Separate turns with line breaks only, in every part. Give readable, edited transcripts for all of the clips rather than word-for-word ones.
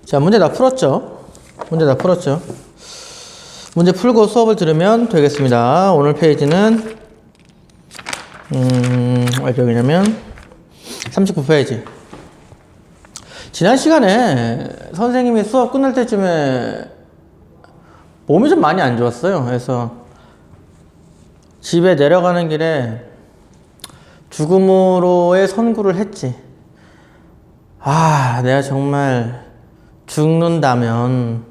자, 문제 다 풀었죠? 문제 풀고 수업을 들으면 되겠습니다. 오늘 페이지는 어디냐면 39페이지. 지난 시간에 선생님이 수업 끝날 때쯤에 몸이 좀 많이 안 좋았어요. 그래서 집에 내려가는 길에 죽음으로의 선구를 했지. 내가 정말 죽는다면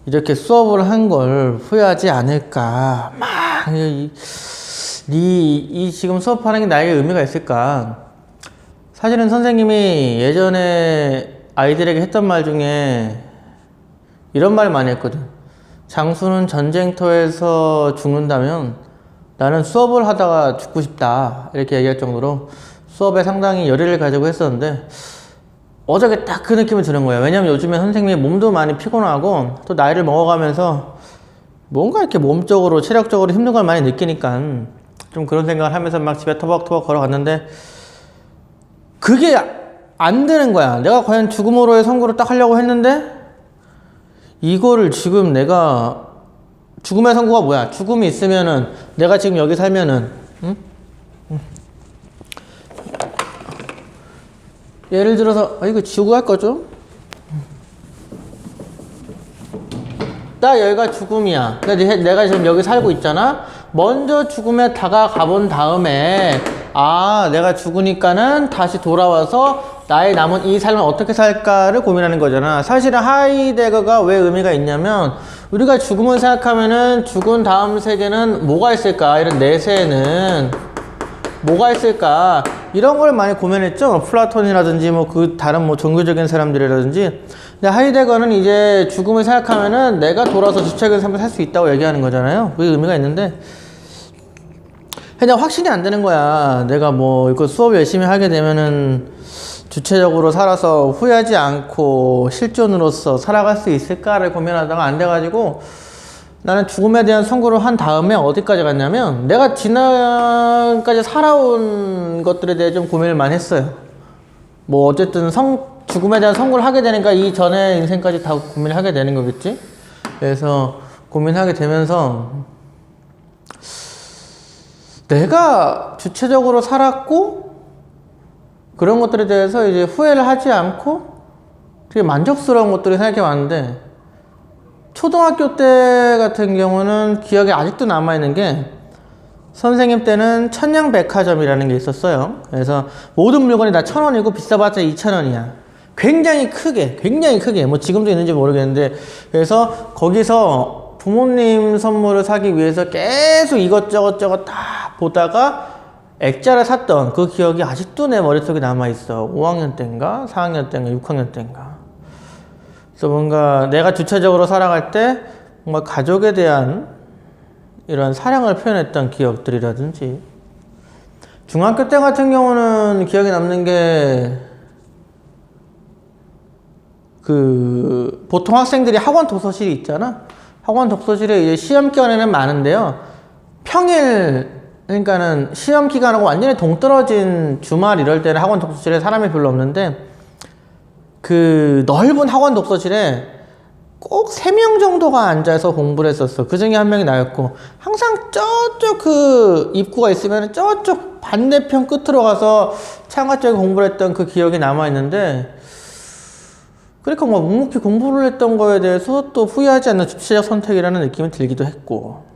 이렇게 수업을 한 걸 후회하지 않을까. 이 지금 수업하는 게 나에게 의미가 있을까. 사실은 선생님이 예전에 아이들에게 했던 말 중에 이런 말 많이 했거든. 장수는 전쟁터에서 죽는다면 나는 수업을 하다가 죽고 싶다. 이렇게 얘기할 정도로 수업에 상당히 열의를 가지고 했었는데 어저께 딱 그 느낌이 드는 거예요. 왜냐면 요즘에 선생님이 몸도 많이 피곤하고 또 나이를 먹어가면서 뭔가 이렇게 몸적으로 체력적으로 힘든 걸 많이 느끼니까 좀 그런 생각을 하면서 막 집에 터벅터벅 걸어갔는데 그게 안 되는 거야. 내가 과연 죽음으로의 선고를 딱 하려고 했는데 이거를 지금 내가 죽음의 선고가 뭐야? 죽음이 있으면은 내가 지금 여기 살면은 예를 들어서 이거 지우고 할 거죠? 나 여기가 죽음이야. 내가 지금 여기 살고 있잖아. 먼저 죽음에 다가가 본 다음에 내가 죽으니까는 다시 돌아와서 나의 남은 이 삶을 어떻게 살까를 고민하는 거잖아. 사실은 하이데거가 왜 의미가 있냐면 우리가 죽음을 생각하면은 죽은 다음 세계는 뭐가 있을까? 이런 내세에는 뭐가 있을까? 이런 걸 많이 고민했죠. 플라톤이라든지 그 다른 종교적인 사람들이라든지. 근데 하이데거는 이제 죽음을 생각하면은 내가 돌아서 주체적인 삶을 살 수 있다고 얘기하는 거잖아요. 그게 의미가 있는데 그냥 확신이 안 되는 거야. 내가 이거 수업 열심히 하게 되면은 주체적으로 살아서 후회하지 않고 실존으로서 살아갈 수 있을까를 고민하다가 안 돼가지고 나는 죽음에 대한 선고를 한 다음에 어디까지 갔냐면 내가 지난까지 살아온 것들에 대해 좀 고민을 많이 했어요. 어쨌든 죽음에 대한 선고를 하게 되니까 이 전에 인생까지 다 고민을 하게 되는 거겠지. 그래서 고민하게 되면서 내가 주체적으로 살았고 그런 것들에 대해서 이제 후회를 하지 않고 되게 만족스러운 것들을 생각해 봤는데 초등학교 때 같은 경우는 기억에 아직도 남아있는 게 선생님 때는 천냥백화점이라는 게 있었어요. 그래서 모든 물건이 다 1,000원이고 비싸봤자 2,000원이야. 굉장히 크게 지금도 있는지 모르겠는데 그래서 거기서 부모님 선물을 사기 위해서 계속 이것저것 다 보다가 액자를 샀던 그 기억이 아직도 내 머릿속에 남아있어. 5학년 때인가 4학년 때인가 6학년 때인가. 그래서 뭔가 내가 주체적으로 살아갈 때 뭔가 가족에 대한 이런 사랑을 표현했던 기억들이라든지 중학교 때 같은 경우는 기억에 남는 게 보통 학생들이 학원 독서실이 있잖아. 학원 독서실에 이제 시험 기간에는 많은데요. 평일 그러니까는 시험 기간하고 완전히 동떨어진 주말 이럴 때는 학원 독서실에 사람이 별로 없는데 그 넓은 학원 독서실에 꼭 3명 정도가 앉아서 공부를 했었어. 그 중에 한 명이 나였고 항상 저쪽 그 입구가 있으면 저쪽 반대편 끝으로 가서 창가 쪽에 공부를 했던 그 기억이 남아있는데 그러니까 묵묵히 공부를 했던 거에 대해서 또 후회하지 않는 주체적 선택이라는 느낌이 들기도 했고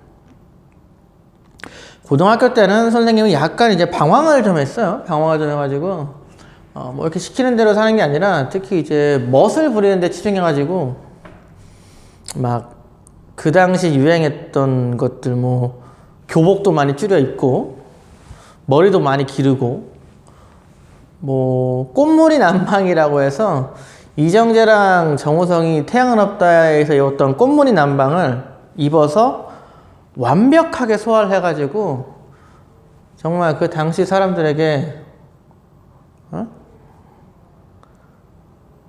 고등학교 때는 선생님이 약간 이제 방황을 좀 했어요. 방황을 좀 해가지고 이렇게 시키는 대로 사는 게 아니라 특히 이제 멋을 부리는 데 치중해가지고 그 당시 유행했던 것들 교복도 많이 줄여 입고 머리도 많이 기르고 꽃무늬 남방이라고 해서 이정재랑 정우성이 태양은 없다에서 입었던 꽃무늬 남방을 입어서 완벽하게 소화를 해가지고 정말 그 당시 사람들에게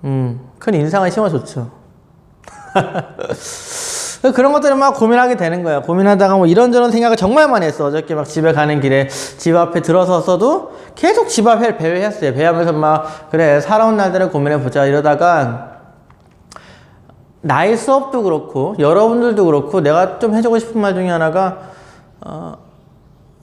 큰 인상을 심어줬죠. 그런 것들을 막 고민하게 되는 거야. 고민하다가 뭐 이런저런 생각을 정말 많이 했어. 어저께 막 집에 가는 길에 집 앞에 들어섰어도 계속 집 앞에 배회했어요. 배회하면서 막 그래 살아온 날들을 고민해보자 이러다가 나의 수업도 그렇고 여러분들도 그렇고 내가 좀 해주고 싶은 말 중에 하나가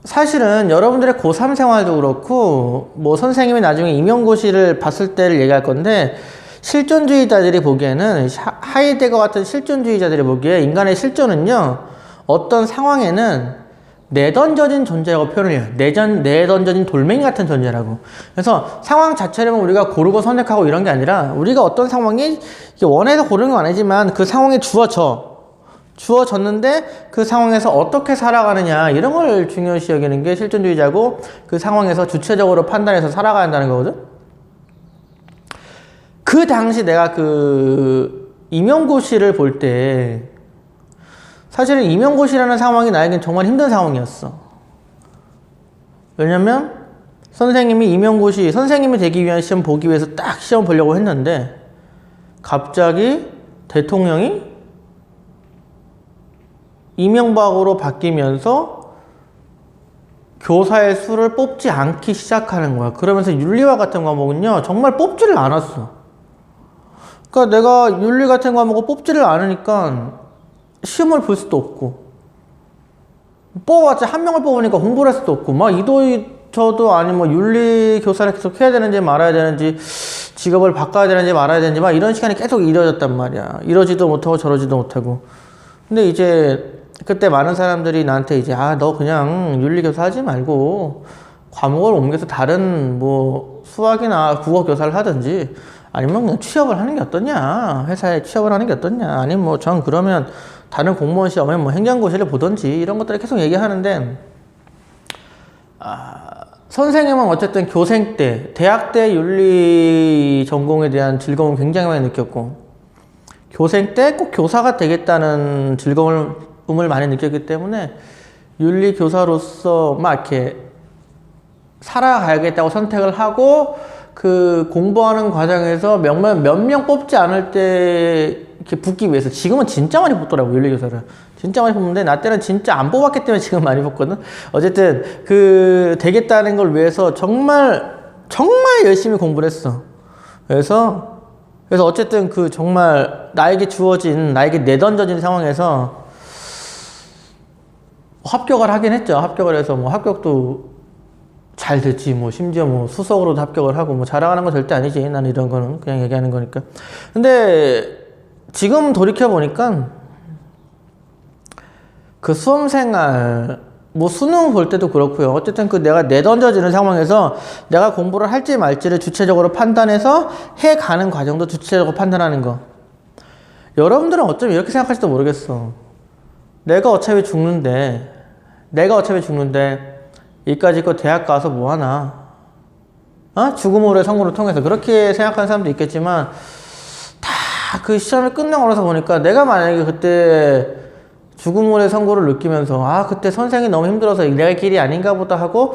사실은 여러분들의 고3 생활도 그렇고 뭐 선생님이 나중에 임용고시를 봤을 때를 얘기할 건데 실존주의자들이 보기에는 하이데거 같은 실존주의자들이 보기에 인간의 실존은요 어떤 상황에는 내던져진 존재라고 표현을 해요. 내던져진 돌멩이 같은 존재라고. 그래서 상황 자체를 우리가 고르고 선택하고 이런 게 아니라 우리가 어떤 상황이 원해서 고르는 건 아니지만 그 상황에 주어졌는데 그 상황에서 어떻게 살아가느냐 이런 걸 중요시 여기는 게 실존주의자고 그 상황에서 주체적으로 판단해서 살아가야 한다는 거거든. 그 당시 내가 그 임용고시를 볼 때 사실은 임용고시라는 상황이 나에겐 정말 힘든 상황이었어. 왜냐면 선생님이 임용고시 선생님이 되기 위한 시험 보기 위해서 딱 시험 보려고 했는데 갑자기 대통령이 이명박으로 바뀌면서 교사의 수를 뽑지 않기 시작하는 거야. 그러면서 윤리와 같은 과목은요 정말 뽑지를 않았어. 그러니까 내가 윤리 같은 과목을 뽑지를 않으니까 시험을 볼 수도 없고 뽑아봤자 한 명을 뽑으니까 공부를 할 수도 없고 막 이도저도 아니 뭐 윤리 교사를 계속 해야 되는지 말아야 되는지 직업을 바꿔야 되는지 말아야 되는지 막 이런 시간이 계속 이뤄졌단 말이야. 이러지도 못하고 저러지도 못하고. 근데 이제 그때 많은 사람들이 나한테 이제 너 그냥 윤리 교사 하지 말고 과목을 옮겨서 다른 뭐 수학이나 국어 교사를 하든지 아니면 그냥 취업을 하는 게 어떠냐, 회사에 취업을 하는 게 어떠냐, 아니면 뭐 전 그러면 다른 공무원 시험에 뭐 행정고시를 보든지 이런 것들을 계속 얘기하는데 선생님은 어쨌든 교생 때 대학 때 윤리 전공에 대한 즐거움을 굉장히 많이 느꼈고 교생 때 꼭 교사가 되겠다는 즐거움을 많이 느꼈기 때문에 윤리 교사로서 막 이렇게 살아가야겠다고 선택을 하고 그 공부하는 과정에서 몇 명 뽑지 않을 때 이렇게 붙기 위해서 지금은 진짜 많이 뽑더라고 윤리교사를 진짜 많이 뽑는데 나 때는 진짜 안 뽑았기 때문에 지금 많이 뽑거든. 어쨌든 그 되겠다는 걸 위해서 정말 열심히 공부를 했어. 그래서 어쨌든 그 정말 나에게 내던져진 상황에서 합격을 하긴 했죠. 합격을 해서 뭐 합격도 잘 됐지. 뭐 심지어 뭐 수석으로도 합격을 하고 뭐 자랑하는 건 절대 아니지. 나는 이런 거는 그냥 얘기하는 거니까. 근데 지금 돌이켜 보니까 그 수험생활 뭐 수능 볼 때도 그렇고요. 어쨌든 그 내가 내던져지는 상황에서 내가 공부를 할지 말지를 주체적으로 판단해서 해가는 과정도 주체적으로 판단하는 거. 여러분들은 어쩌면 이렇게 생각할지도 모르겠어. 내가 어차피 죽는데 이까짓 대학 가서 뭐하나 죽음으로의 선고를 통해서 그렇게 생각하는 사람도 있겠지만 다 그 시험을 끝나고 나서 보니까 내가 만약에 그때 죽음으로의 선고를 느끼면서 그때 선생이 너무 힘들어서 내가 길이 아닌가 보다 하고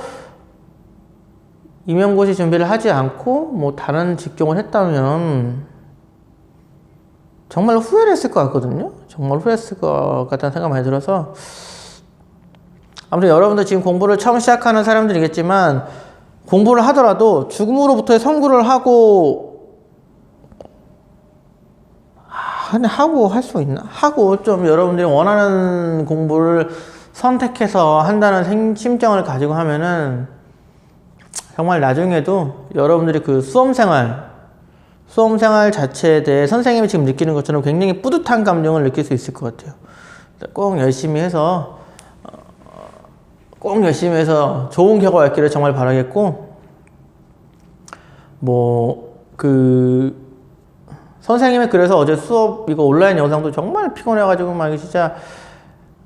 임용고시 준비를 하지 않고 뭐 다른 직종을 했다면 정말 후회를 했을 것 같거든요. 정말 후회했을 것 같다는 생각 많이 들어서 아무튼 여러분들 지금 공부를 처음 시작하는 사람들이겠지만 공부를 하더라도 죽음으로부터의 선고를 하고 할 수 있나? 하고 좀 여러분들이 원하는 공부를 선택해서 한다는 심정을 가지고 하면은 정말 나중에도 여러분들이 그 수험생활 자체에 대해 선생님이 지금 느끼는 것처럼 굉장히 뿌듯한 감정을 느낄 수 있을 것 같아요. 꼭 열심히 해서 좋은 결과 있기를 정말 바라겠고, 선생님이 그래서 어제 수업 이거 온라인 영상도 정말 피곤해가지고 막 진짜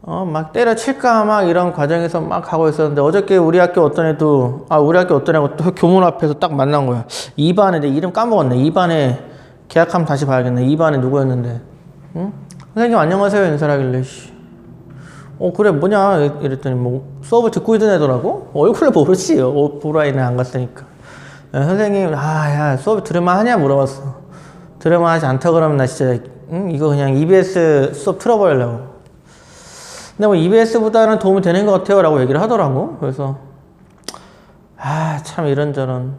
막 때려칠까 막 이런 과정에서 막 하고 있었는데 어저께 우리 학교 어떤 애도 또 교문 앞에서 딱 만난 거야. 2반에 내 이름 까먹었네. 2반에 계약하면 다시 봐야겠네. 2반에 누구였는데 응? 선생님 안녕하세요 인사를 하길래 그래 뭐냐 이랬더니 뭐 수업을 듣고 있던 애더라고. 얼굴을 모르지. 오프라인에 안 갔으니까. 선생님 야 수업 들을만 하냐 물어봤어. 들을만 하지 않다 그러면 나 진짜 이거 그냥 EBS 수업 틀어버리려고. 근데 뭐 EBS보다는 도움이 되는 것 같아요 라고 얘기를 하더라고. 그래서 참 이런저런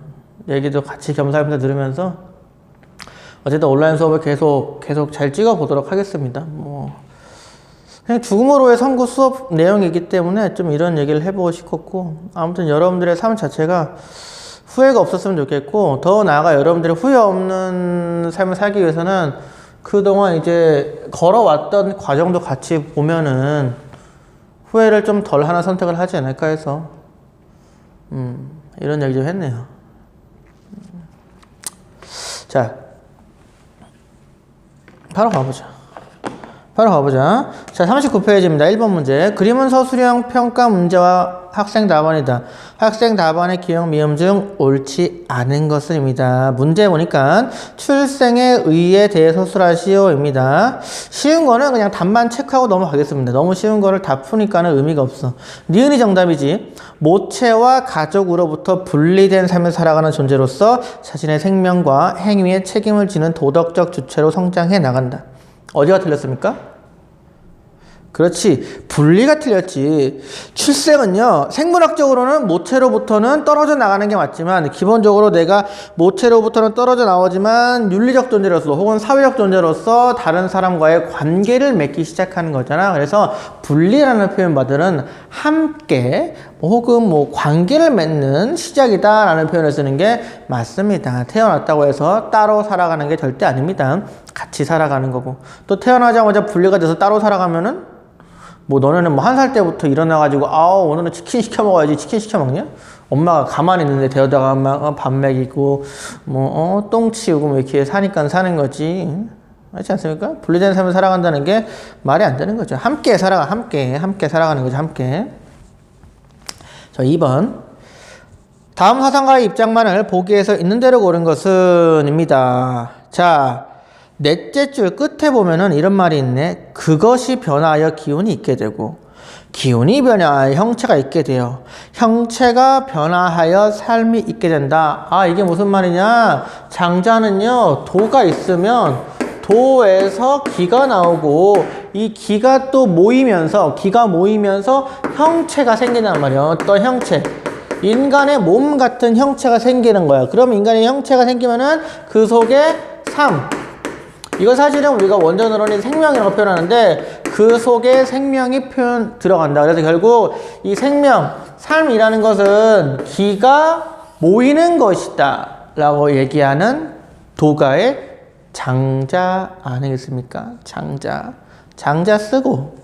얘기도 같이 겸사겸사 들으면서 어쨌든 온라인 수업을 계속 잘 찍어 보도록 하겠습니다. 뭐 그냥 죽음으로의 선고 수업 내용이기 때문에 좀 이런 얘기를 해보고 싶었고, 아무튼 여러분들의 삶 자체가 후회가 없었으면 좋겠고, 더 나아가 여러분들이 후회 없는 삶을 살기 위해서는 그동안 이제 걸어왔던 과정도 같이 보면은 후회를 좀 덜 하는 선택을 하지 않을까 해서 이런 얘기 좀 했네요. 자, 바로 가보자. 자, 39페이지입니다. 1번 문제. 그림은 서술형 평가 문제와 학생 답안이다. 학생 답안의 기억, 미음 중 옳지 않은 것은입니다. 문제 보니까 출생의 의에 대해 서술하시오입니다. 쉬운 거는 그냥 답만 체크하고 넘어가겠습니다. 너무 쉬운 거를 다 푸니까는 의미가 없어. 니은이 정답이지. 모체와 가족으로부터 분리된 삶을 살아가는 존재로서 자신의 생명과 행위에 책임을 지는 도덕적 주체로 성장해 나간다. 어디가 틀렸습니까? 그렇지. 분리가 틀렸지. 출생은요, 생물학적으로는 모체로부터는 떨어져 나가는 게 맞지만, 기본적으로 내가 모체로부터는 떨어져 나오지만, 윤리적 존재로서 혹은 사회적 존재로서 다른 사람과의 관계를 맺기 시작하는 거잖아. 그래서 분리라는 표현들은 함께, 혹은 관계를 맺는 시작이다라는 표현을 쓰는 게 맞습니다. 태어났다고 해서 따로 살아가는 게 절대 아닙니다. 같이 살아가는 거고. 또 태어나자마자 분리가 돼서 따로 살아가면은 너네는 1살 때부터 일어나가지고 오늘은 치킨 시켜 먹어야지. 치킨 시켜 먹냐? 엄마가 가만히 있는데 데려다가 막 밥 먹이고 똥 치우고 이렇게 사니까 사는 거지. 맞지 않습니까? 분리된 삶을 살아간다는 게 말이 안 되는 거죠. 함께 살아가는 거죠. 함께. 자, 2번. 다음 사상가의 입장만을 보기에서 있는 대로 고른 것은 입니다. 자, 넷째 줄 끝에 보면은 이런 말이 있네. 그것이 변화하여 기운이 있게 되고, 기운이 변화하여 형체가 있게 돼요. 형체가 변화하여 삶이 있게 된다. 이게 무슨 말이냐? 장자는요, 도가 있으면 도에서 기가 나오고, 이 기가 또 모이면서 형체가 생긴단 말이에요. 어떤 형체. 인간의 몸 같은 형체가 생기는 거야. 그럼 인간의 형체가 생기면은 그 속에 삶. 이거 사실은 우리가 원전으로는 생명이라고 표현하는데 그 속에 생명이 들어간다. 그래서 결국 이 생명, 삶이라는 것은 기가 모이는 것이다 라고 얘기하는 도가의 장자 아니겠습니까? 장자 쓰고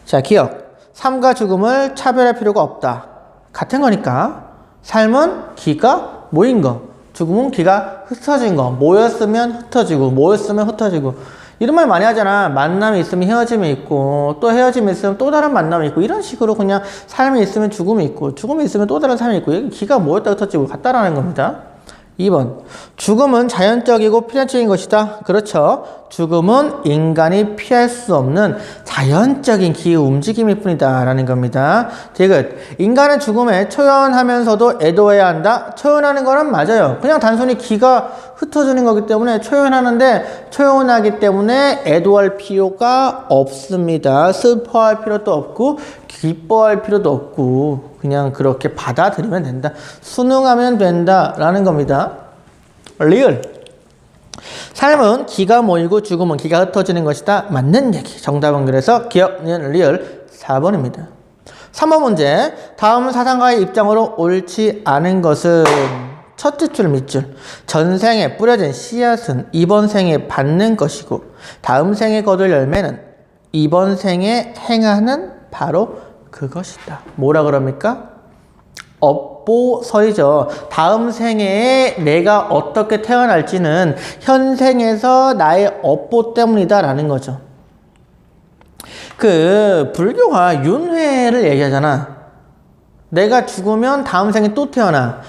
자, 기억. 삶과 죽음을 차별할 필요가 없다. 같은 거니까 삶은 기가 모인 거, 죽음은 기가 흩어진 거. 모였으면 흩어지고 이런 말 많이 하잖아. 만남이 있으면 헤어짐이 있고, 또 헤어짐이 있으면 또 다른 만남이 있고, 이런 식으로 그냥 삶이 있으면 죽음이 있고, 죽음이 있으면 또 다른 삶이 있고, 여기 기가 모였다 흩어지고 같다라는 겁니다. 2번. 죽음은 자연적이고 필연적인 것이다. 그렇죠. 죽음은 인간이 피할 수 없는 자연적인 기후 움직임일 뿐이다 라는 겁니다. 디귿. 인간은 죽음에 초연하면서도 애도해야 한다. 초연하는 거는 맞아요. 그냥 단순히 기가 흩어지는 거기 때문에 초연하는데, 초연하기 때문에 애도할 필요가 없습니다. 슬퍼할 필요도 없고 기뻐할 필요도 없고 그냥 그렇게 받아들이면 된다. 순응하면 된다 라는 겁니다. 리을. 삶은 기가 모이고 죽음은 기가 흩어지는 것이다. 맞는 얘기. 정답은 그래서 기억, 니은, 리을 4번입니다. 3번 문제. 다음 사상가의 입장으로 옳지 않은 것은 첫째 줄 밑줄. 전생에 뿌려진 씨앗은 이번 생에 받는 것이고, 다음 생에 거둘 열매는 이번 생에 행하는 바로 그것이다. 뭐라 그럽니까? 업보설이죠. 다음 생에 내가 어떻게 태어날지는 현생에서 나의 업보 때문이다 라는 거죠. 불교가 윤회를 얘기하잖아. 내가 죽으면 다음 생에 또 태어나.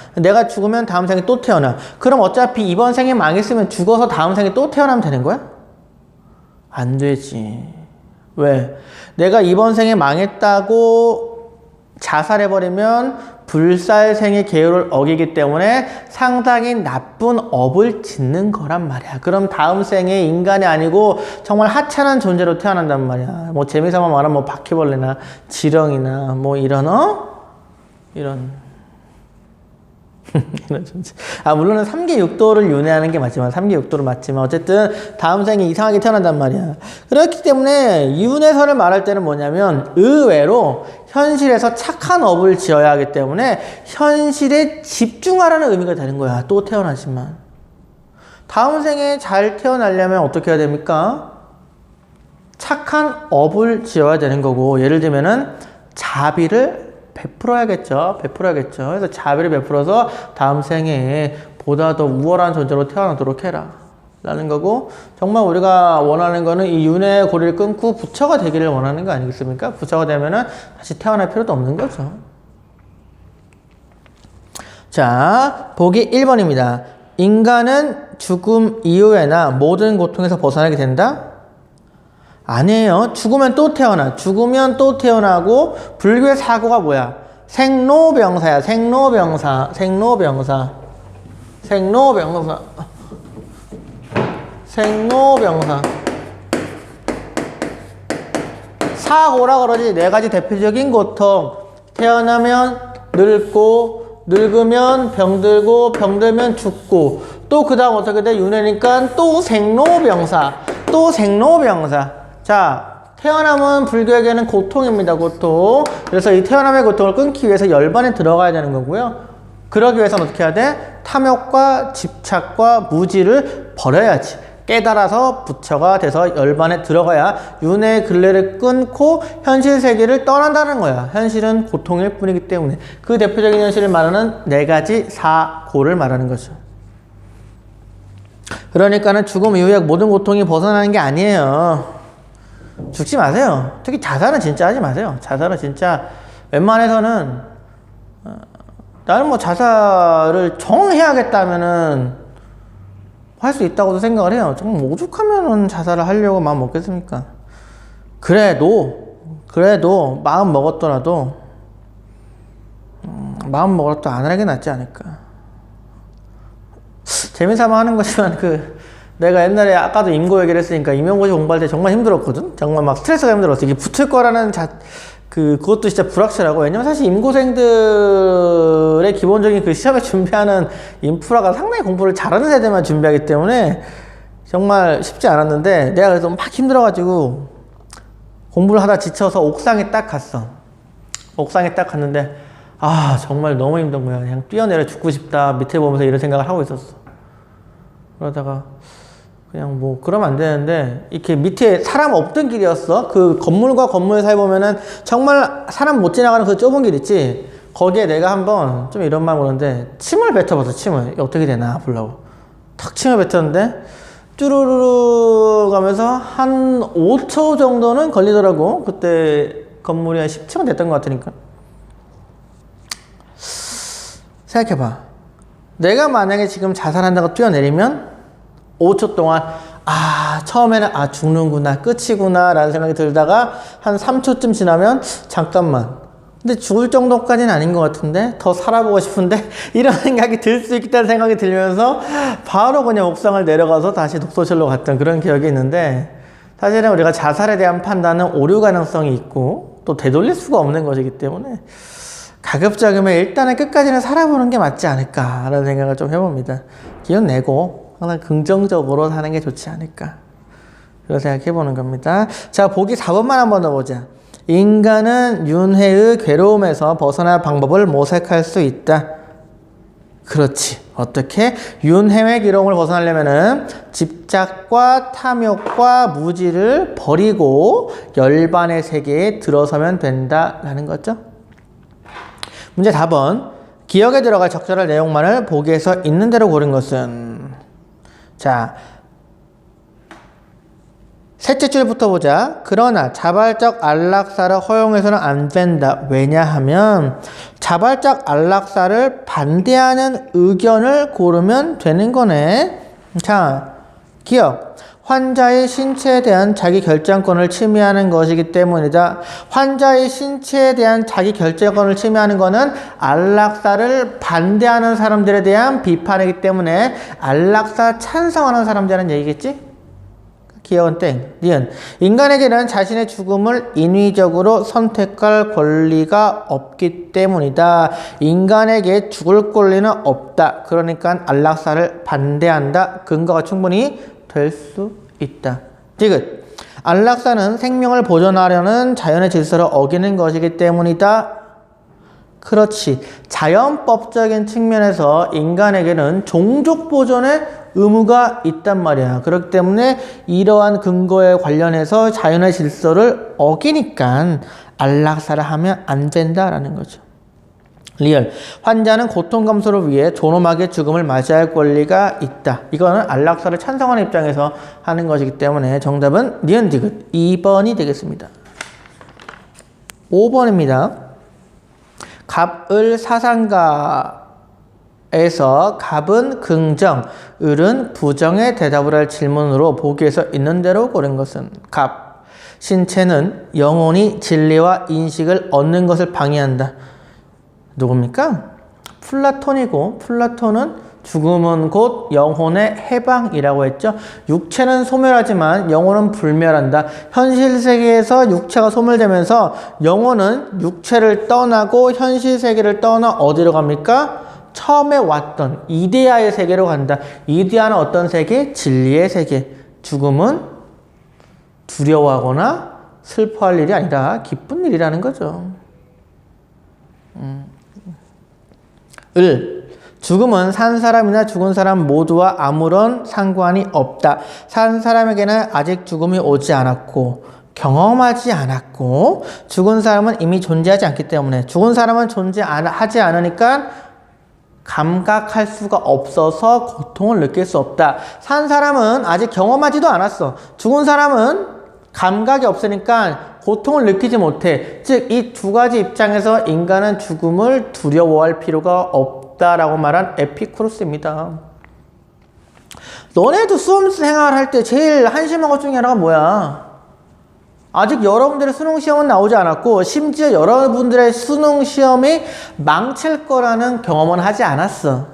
그럼 어차피 이번 생에 망했으면 죽어서 다음 생에 또 태어나면 되는 거야? 안 되지. 왜? 내가 이번 생에 망했다고 자살해버리면 불살생의 계율을 어기기 때문에 상당히 나쁜 업을 짓는 거란 말이야. 그럼 다음 생에 인간이 아니고 정말 하찮은 존재로 태어난단 말이야. 뭐 재미삼아 말하면 뭐 바퀴벌레나 지렁이나 뭐 이런 이런 이런 존재. 물론은 3계 6도를 윤회하는 게 맞지만 3계 6도를 맞지만 어쨌든 다음 생에 이상하게 태어난단 말이야. 그렇기 때문에 윤회설을 말할 때는 뭐냐면 의외로 현실에서 착한 업을 지어야 하기 때문에 현실에 집중하라는 의미가 되는 거야. 또 태어나지만 다음 생에 잘 태어나려면 어떻게 해야 됩니까? 착한 업을 지어야 되는 거고, 예를 들면은 자비를 베풀어야겠죠. 그래서 자비를 베풀어서 다음 생에 보다 더 우월한 존재로 태어나도록 해라 라는 거고, 정말 우리가 원하는 거는 이 윤회의 고리를 끊고 부처가 되기를 원하는 거 아니겠습니까? 부처가 되면은 다시 태어날 필요도 없는 거죠. 자, 보기 1번입니다. 인간은 죽음 이후에나 모든 고통에서 벗어나게 된다? 아니에요. 죽으면 또 태어나. 죽으면 또 태어나고, 불교의 사고가 뭐야? 생로병사야. 생로병사. 사고라 그러지. 네 가지 대표적인 고통. 태어나면 늙고, 늙으면 병들고, 병들면 죽고, 또 그 다음 어떻게 돼? 윤회니까 또 생로병사. 자, 태어남은 불교에게는 고통입니다. 고통. 그래서 이 태어남의 고통을 끊기 위해서 열반에 들어가야 되는 거고요. 그러기 위해서는 어떻게 해야 돼? 탐욕과 집착과 무지를 버려야지. 깨달아서 부처가 돼서 열반에 들어가야 윤회의 근래를 끊고 현실 세계를 떠난다는 거야. 현실은 고통일 뿐이기 때문에. 그 대표적인 현실을 말하는 네 가지 사고를 말하는 거죠. 그러니까는 죽음 이후에 모든 고통이 벗어나는 게 아니에요. 죽지 마세요. 특히 자살은 진짜 하지 마세요. 자살은 진짜 웬만해서는 나는 뭐 자살을 정해야겠다면은 할 수 있다고도 생각을 해요. 정말 오죽하면은 자살을 하려고 마음 먹겠습니까? 그래도 마음 먹었더라도 안 하는 게 낫지 않을까. 재미삼아 하는 거지만 내가 옛날에 아까도 임고 얘기를 했으니까 임용고시 공부할 때 정말 힘들었거든. 정말 막 스트레스가 힘들었어. 이게 붙을 거라는 그것도 진짜 불확실하고. 왜냐면 사실 임고생들의 기본적인 그 시험에 준비하는 인프라가 상당히 공부를 잘하는 세대만 준비하기 때문에 정말 쉽지 않았는데, 내가 그래서 막 힘들어가지고 공부를 하다 지쳐서 옥상에 딱 갔어. 옥상에 딱 갔는데 정말 너무 힘든 거야. 그냥 뛰어내려 죽고 싶다 밑에 보면서 이런 생각을 하고 있었어. 그러다가 그냥 뭐 그러면 안 되는데, 이렇게 밑에 사람 없던 길이었어. 그 건물과 건물 사이 보면은 정말 사람 못 지나가는 그 좁은 길 있지. 거기에 내가 한번 좀 이런 말 보는데 침을 뱉어봤어. 침을 어떻게 되나 보려고 탁 침을 뱉었는데 쭈루루루 가면서 한 5초 정도는 걸리더라고. 그때 건물이 한 10층 됐던 것 같으니까. 생각해봐. 내가 만약에 지금 자살한다고 뛰어내리면 5초 동안 처음에는 죽는구나, 끝이구나 라는 생각이 들다가 한 3초쯤 지나면 잠깐만, 근데 죽을 정도까지는 아닌 것 같은데 더 살아보고 싶은데 이런 생각이 들 수 있다는 생각이 들면서 바로 그냥 옥상을 내려가서 다시 독서실로 갔던 그런 기억이 있는데, 사실은 우리가 자살에 대한 판단은 오류 가능성이 있고 또 되돌릴 수가 없는 것이기 때문에 가급적이면 일단은 끝까지는 살아보는 게 맞지 않을까라는 생각을 좀 해봅니다. 기운 내고 항상 긍정적으로 사는 게 좋지 않을까, 그런 생각해보는 겁니다. 자, 보기 4번만 한번 더 보자. 인간은 윤회의 괴로움에서 벗어날 방법을 모색할 수 있다. 그렇지. 어떻게? 윤회의 괴로움을 벗어나려면은 집착과 탐욕과 무지를 버리고 열반의 세계에 들어서면 된다라는 거죠. 문제 4번. 기억에 들어갈 적절한 내용만을 보기에서 있는 대로 고른 것은? 자, 셋째 줄부터 보자. 그러나 자발적 안락사를 허용해서는 안 된다. 왜냐하면 자발적 안락사를 반대하는 의견을 고르면 되는 거네. 자, 기억. 환자의 신체에 대한 자기 결정권을 침해하는 것이기 때문이다. 환자의 신체에 대한 자기 결정권을 침해하는 것은 안락사를 반대하는 사람들에 대한 비판이기 때문에 안락사 찬성하는 사람들은 얘기겠지? 기억은 땡, 니은. 인간에게는 자신의 죽음을 인위적으로 선택할 권리가 없기 때문이다. 인간에게 죽을 권리는 없다. 그러니까 안락사를 반대한다. 근거가 충분히 될 수 있다. 디귿. 안락사는 생명을 보존하려는 자연의 질서를 어기는 것이기 때문이다. 그렇지. 자연법적인 측면에서 인간에게는 종족 보존의 의무가 있단 말이야. 그렇기 때문에 이러한 근거에 관련해서 자연의 질서를 어기니까 안락사를 하면 안 된다라는 거죠. 리얼. 환자는 고통 감소를 위해 존엄하게 죽음을 맞이할 권리가 있다. 이거는 안락사를 찬성하는 입장에서 하는 것이기 때문에 정답은 니은 디귿 2번이 되겠습니다. 5번입니다. 갑을 사상가에서 갑은 긍정, 을은 부정의 대답을 할 질문으로 보기에서 있는 대로 고른 것은 갑. 신체는 영혼이 진리와 인식을 얻는 것을 방해한다. 누굽니까? 플라톤이고, 플라톤은 죽음은 곧 영혼의 해방이라고 했죠. 육체는 소멸하지만 영혼은 불멸한다. 현실 세계에서 육체가 소멸되면서 영혼은 육체를 떠나고 현실 세계를 떠나 어디로 갑니까? 처음에 왔던 이데아의 세계로 간다. 이데아는 어떤 세계? 진리의 세계. 죽음은 두려워하거나 슬퍼할 일이 아니라 기쁜 일이라는 거죠. 을. 죽음은 산 사람이나 죽은 사람 모두와 아무런 상관이 없다. 산 사람에게는 아직 죽음이 오지 않았고 경험하지 않았고 죽은 사람은 이미 존재하지 않기 때문에 죽은 사람은 존재하지 않으니까 감각할 수가 없어서 고통을 느낄 수 없다. 산 사람은 아직 경험하지도 않았어. 죽은 사람은 감각이 없으니까 고통을 느끼지 못해. 즉, 이 두 가지 입장에서 인간은 죽음을 두려워할 필요가 없다라고 말한 에피쿠로스입니다. 너네도 수험 생활 할 때 제일 한심한 것 중에 하나가 뭐야? 아직 여러분들의 수능 시험은 나오지 않았고 심지어 여러분들의 수능 시험이 망칠 거라는 경험은 하지 않았어.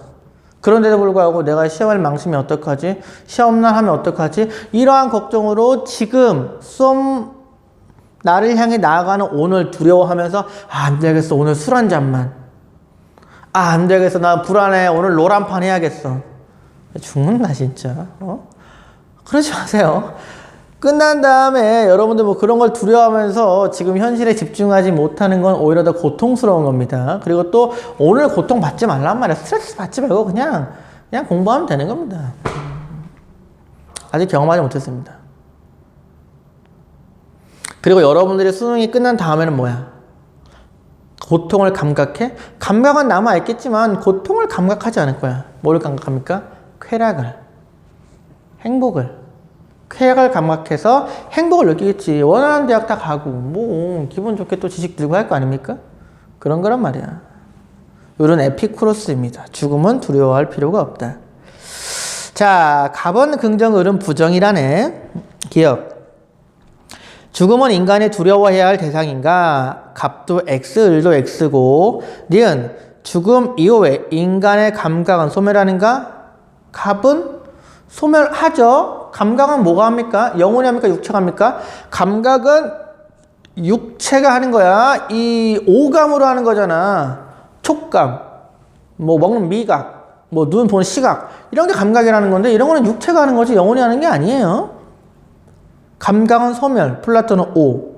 그런데도 불구하고 내가 시험을 망치면 어떡하지? 시험날 하면 어떡하지? 이러한 걱정으로 지금 수험 나를 향해 나아가는 오늘 두려워하면서 안 되겠어. 오늘 술 한 잔만. 안 되겠어. 나 불안해. 오늘 노란판 해야겠어. 죽는다 진짜. 그러지 마세요. 끝난 다음에 여러분들 뭐 그런 걸 두려워하면서 지금 현실에 집중하지 못하는 건 오히려 더 고통스러운 겁니다. 그리고 또 오늘 고통 받지 말란 말이야. 스트레스 받지 말고 그냥 공부하면 되는 겁니다. 아직 경험하지 못했습니다. 그리고 여러분들이 수능이 끝난 다음에는 뭐야? 고통을 감각해? 감각은 남아있겠지만 고통을 감각하지 않을 거야. 뭘 감각합니까? 쾌락을, 행복을. 쾌락을 감각해서 행복을 느끼겠지. 원하는 대학 다 가고 뭐 기분 좋게 또 지식 들고 할 거 아닙니까? 그런 거란 말이야. 이런 에피쿠로스입니다. 죽음은 두려워할 필요가 없다. 자, 갑은 긍정, 을은 부정이라네. 기억. 죽음은 인간이 두려워해야 할 대상인가? 갑도 X, 을도 X고. 니은. 죽음 이후에 인간의 감각은 소멸하는가? 갑은 소멸하죠. 감각은 뭐가 합니까? 영혼이 합니까? 육체가 합니까? 감각은 육체가 하는 거야. 이 오감으로 하는 거잖아. 촉감, 뭐 먹는 미각, 뭐 눈 보는 시각, 이런 게 감각이라는 건데 이런 거는 육체가 하는 거지 영혼이 하는 게 아니에요. 감각은 소멸, 플라톤은 오,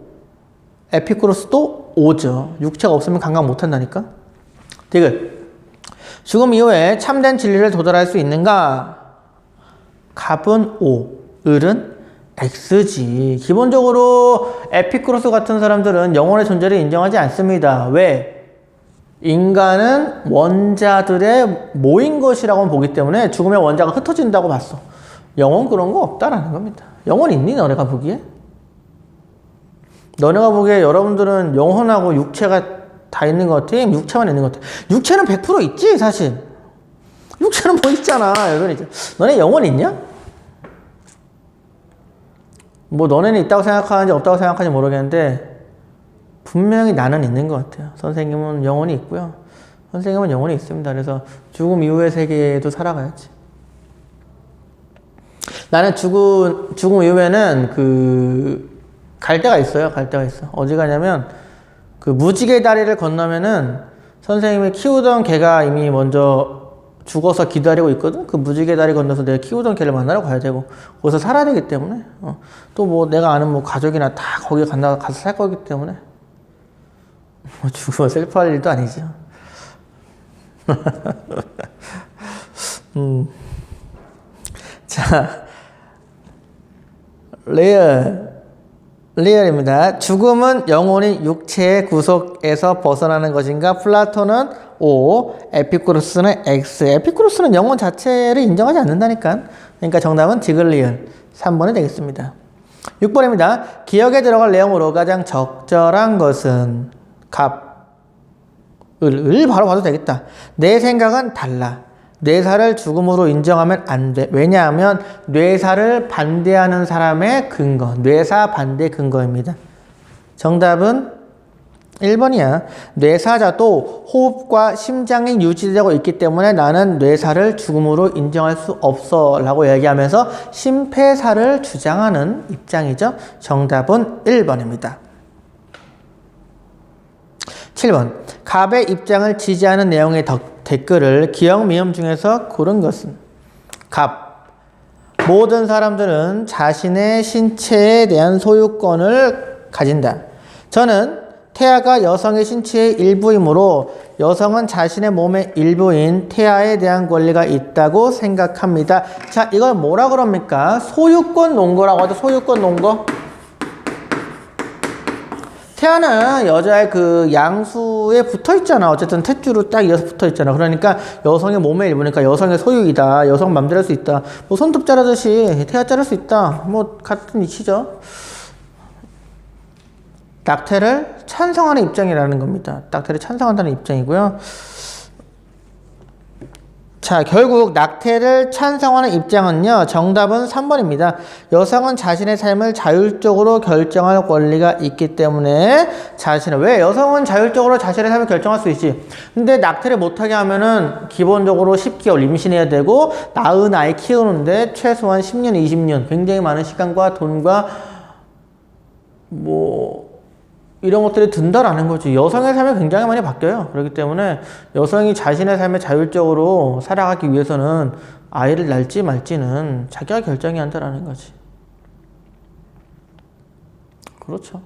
에피쿠로스도 오죠. 육체가 없으면 감각 못 한다니까. 디귿. 죽음 이후에 참된 진리를 도달할 수 있는가? 갑은 O, 을은 X지. 기본적으로 에피쿠로스 같은 사람들은 영혼의 존재를 인정하지 않습니다. 왜? 인간은 원자들의 모인 것이라고 보기 때문에 죽으면 원자가 흩어진다고 봤어. 영혼 그런 거 없다라는 겁니다. 영혼 있니? 너네가 보기에? 너네가 보기에 여러분들은 영혼하고 육체가 다 있는 것 같아? 육체만 있는 것 같아? 육체는 100% 있지 사실. 육체는 뭐 있잖아. 너네 영혼 있냐? 뭐 너네는 있다고 생각하는지 없다고 생각하는지 모르겠는데 분명히 나는 있는 것 같아요. 선생님은 영혼이 있고요. 선생님은 영혼이 있습니다. 그래서 죽음 이후의 세계에도 살아가야지. 나는 죽음 이후에는 갈 데가 있어요. 갈 데가 있어. 어디 가냐면 무지개 다리를 건너면은 선생님이 키우던 개가 이미 먼저 죽어서 기다리고 있거든. 그 무지개 다리 건너서 내가 키우던 개를 만나러 가야 되고 거기서 살아야 되기 때문에 또 뭐 내가 아는 뭐 가족이나 다 거기 가서 살 거기 때문에 죽으면 슬퍼할 일도 아니죠. 자, 리얼입니다. 죽음은 영혼이 육체의 구속에서 벗어나는 것인가? 플라톤은 O, 에피쿠로스는 X. 에피쿠로스는 영혼 자체를 인정하지 않는다니까. 그러니까 정답은 디글리얼 3번이 되겠습니다. 6번입니다. 기억에 들어갈 내용으로 가장 적절한 것은 을 바로 봐도 되겠다. 내 생각은 달라. 뇌사를 죽음으로 인정하면 안 돼. 왜냐하면 뇌사를 반대하는 사람의 근거, 뇌사 반대 근거입니다. 정답은 1번이야. 뇌사자도 호흡과 심장이 유지되고 있기 때문에 나는 뇌사를 죽음으로 인정할 수 없어 라고 얘기하면서 심폐사를 주장하는 입장이죠. 정답은 1번입니다. 7번. 갑의 입장을 지지하는 내용의 댓글을 기역, 미음 중에서 고른 것은? 갑. 모든 사람들은 자신의 신체에 대한 소유권을 가진다. 저는 태아가 여성의 신체의 일부이므로 여성은 자신의 몸의 일부인 태아에 대한 권리가 있다고 생각합니다. 자, 이걸 뭐라 그럽니까? 소유권 논거라고 하죠. 소유권 논거. 태아는 여자의 양수에 붙어 있잖아. 어쨌든 탯줄로 딱 이어서 붙어 있잖아. 그러니까 여성의 몸의 일부니까 여성의 소유이다. 여성 맘대로 할 수 있다. 뭐 손톱 자르듯이 태아 자를 수 있다. 뭐 같은 이치죠. 낙태를 찬성하는 입장이라는 겁니다. 낙태를 찬성한다는 입장이고요. 자, 결국 낙태를 찬성하는 입장은요. 정답은 3번입니다. 여성은 자신의 삶을 자율적으로 결정할 권리가 있기 때문에 왜 여성은 자율적으로 자신의 삶을 결정할 수 있지. 근데 낙태를 못하게 하면은 기본적으로 10개월 임신해야 되고 낳은 아이 키우는데 최소한 10년, 20년 굉장히 많은 시간과 돈과 이런 것들이 든다라는 거지. 여성의 삶이 굉장히 많이 바뀌어요. 그렇기 때문에 여성이 자신의 삶을 자율적으로 살아가기 위해서는 아이를 낳을지 말지는 자기가 결정해야 한다라는 거지. 그렇죠.